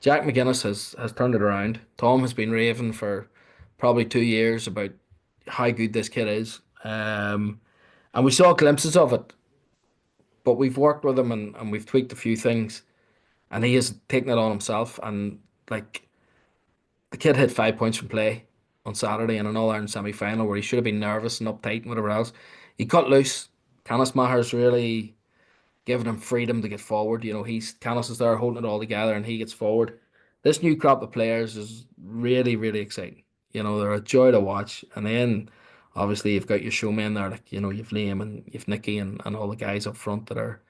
Jack McGuinness has turned it around. Tom has been raving for probably 2 years about how good this kid is. And we saw glimpses of it, but we've worked with him and we've tweaked a few things, and he has taken it on himself. And like the kid hit 5 points from play on Saturday in an All Ireland semi final where he should have been nervous and uptight and whatever else. He cut loose. Canis Maher's really giving him freedom to get forward. Canis is there holding it all together and he gets forward. This new crop of players is really, really exciting. They're a joy to watch. And then obviously you've got your showmen there, like, you've Liam and you've Nicky and all the guys up front that are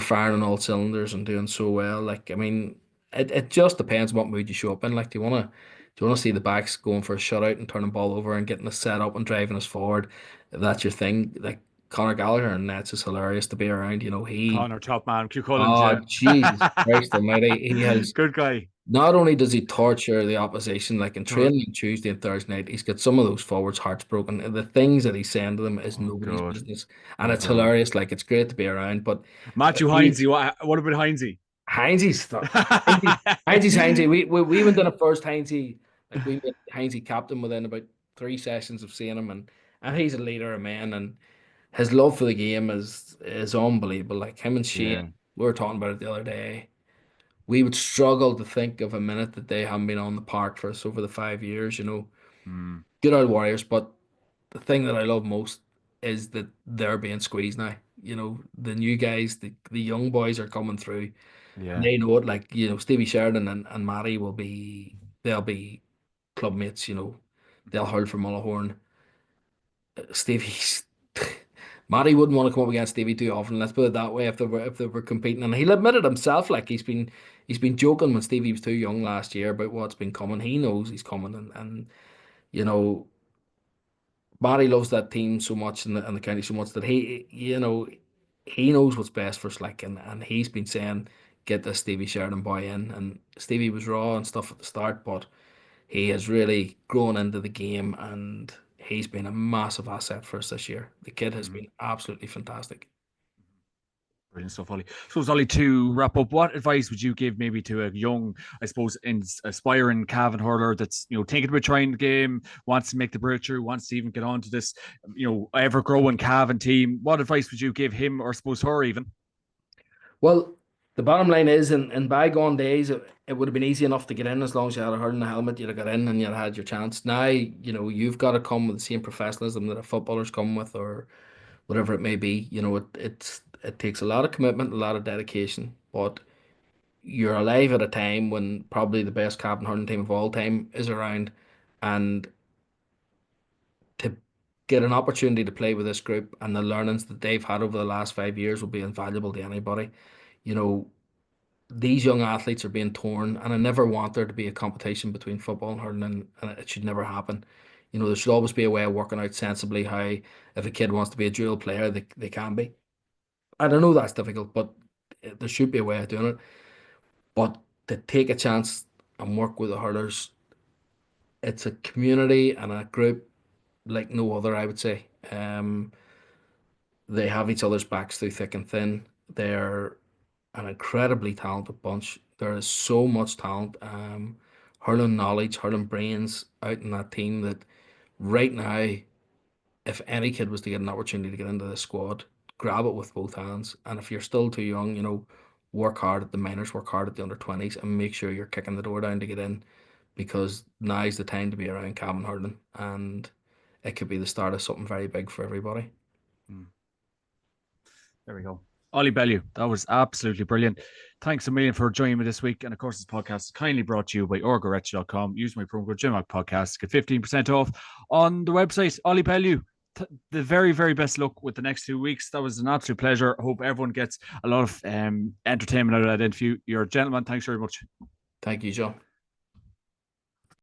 firing on all cylinders and doing so well. Like, I mean, it just depends what mood you show up in. Like, do you wanna see the backs going for a shutout and turning ball over and getting us set up and driving us forward? If that's your thing, like Conor Gallagher and Nets is hilarious to be around. Connor, top man, Q Collins, Oh yeah. Jesus Christ Almighty, he has. Good guy. Not only does he torture the opposition, like in Good. training on Tuesday and Thursday night, he's got some of those forwards' hearts broken. And the things that he's saying to them is Oh, nobody's God. business, and Oh, it's God. hilarious. Like it's great to be around, but Matthew he Heinze, what about Heinze? Heinze's stuff. Heinze's Heinze. We went in a first Heinze, like we made Heinze captain within about 3 sessions of seeing him, and he's a leader of men, and his love for the game is unbelievable. Like him and Shane, Yeah. we were talking about it the other day. We would struggle to think of a minute that they haven't been on the park for us over the 5 years. Mm, Good old Warriors, but the thing that I love most is that they're being squeezed now. The new guys, the young boys are coming through. yeah. They know it. Like, Stevie Sheridan and Matty they'll be club mates. They'll hurl for Mullahorn. Stevie's Matty wouldn't want to come up against Stevie too often. Let's put it that way. If they were competing, and he'll admit it himself. Like he's been joking when Stevie was too young last year about what's been coming. He knows he's coming, and you know Matty loves that team so much and the county so much that he knows what's best for Slick, and he's been saying get this Stevie Sheridan boy in, and Stevie was raw and stuff at the start, but he has really grown into the game and he's been a massive asset for us this year. The kid has Mm. been absolutely fantastic. Brilliant stuff, Ollie. So, Ollie, to wrap up, what advice would you give maybe to a young, I suppose, aspiring Cavan hurler that's thinking about trying the game, wants to make the breakthrough, wants to even get on to this, ever growing Cavan team? What advice would you give him, or suppose her even? Well, the bottom line is, in bygone days, it would have been easy enough to get in as long as you had a hurl and a helmet. You'd have got in and you'd had your chance. Now, you've got to come with the same professionalism that a footballer's come with, or whatever it may be. It takes a lot of commitment, a lot of dedication, but you're alive at a time when probably the best Cavan hurling team of all time is around, and to get an opportunity to play with this group and the learnings that they've had over the last 5 years will be invaluable to anybody. You know, these young athletes are being torn, and I never want there to be a competition between football and hurling, and it should never happen. There should always be a way of working out sensibly how, if a kid wants to be a dual player, they can be. And I know that's difficult, but there should be a way of doing it. But to take a chance and work with the hurlers, it's a community and a group like no other, I would say. They have each other's backs through thick and thin. They're an incredibly talented bunch. There is so much talent, hurling knowledge, hurling brains out in that team that right now, if any kid was to get an opportunity to get into this squad, grab it with both hands. And if you're still too young, work hard at the minors, work hard at the under 20s, and make sure you're kicking the door down to get in, because now's the time to be around Cavan hurling, and it could be the start of something very big for everybody. Mm. There we go. Ollie Bellew, that was absolutely brilliant. Thanks a million for joining me this week. And of course, this podcast is kindly brought to you by orgoretch.com. Use my promo code JMac podcast to get 15% off on the website. Ollie Bellew, the very, very best luck with the next 2 weeks. That was an absolute pleasure. I hope everyone gets a lot of entertainment out of that interview. You're a gentleman. Thanks very much. Thank you, John.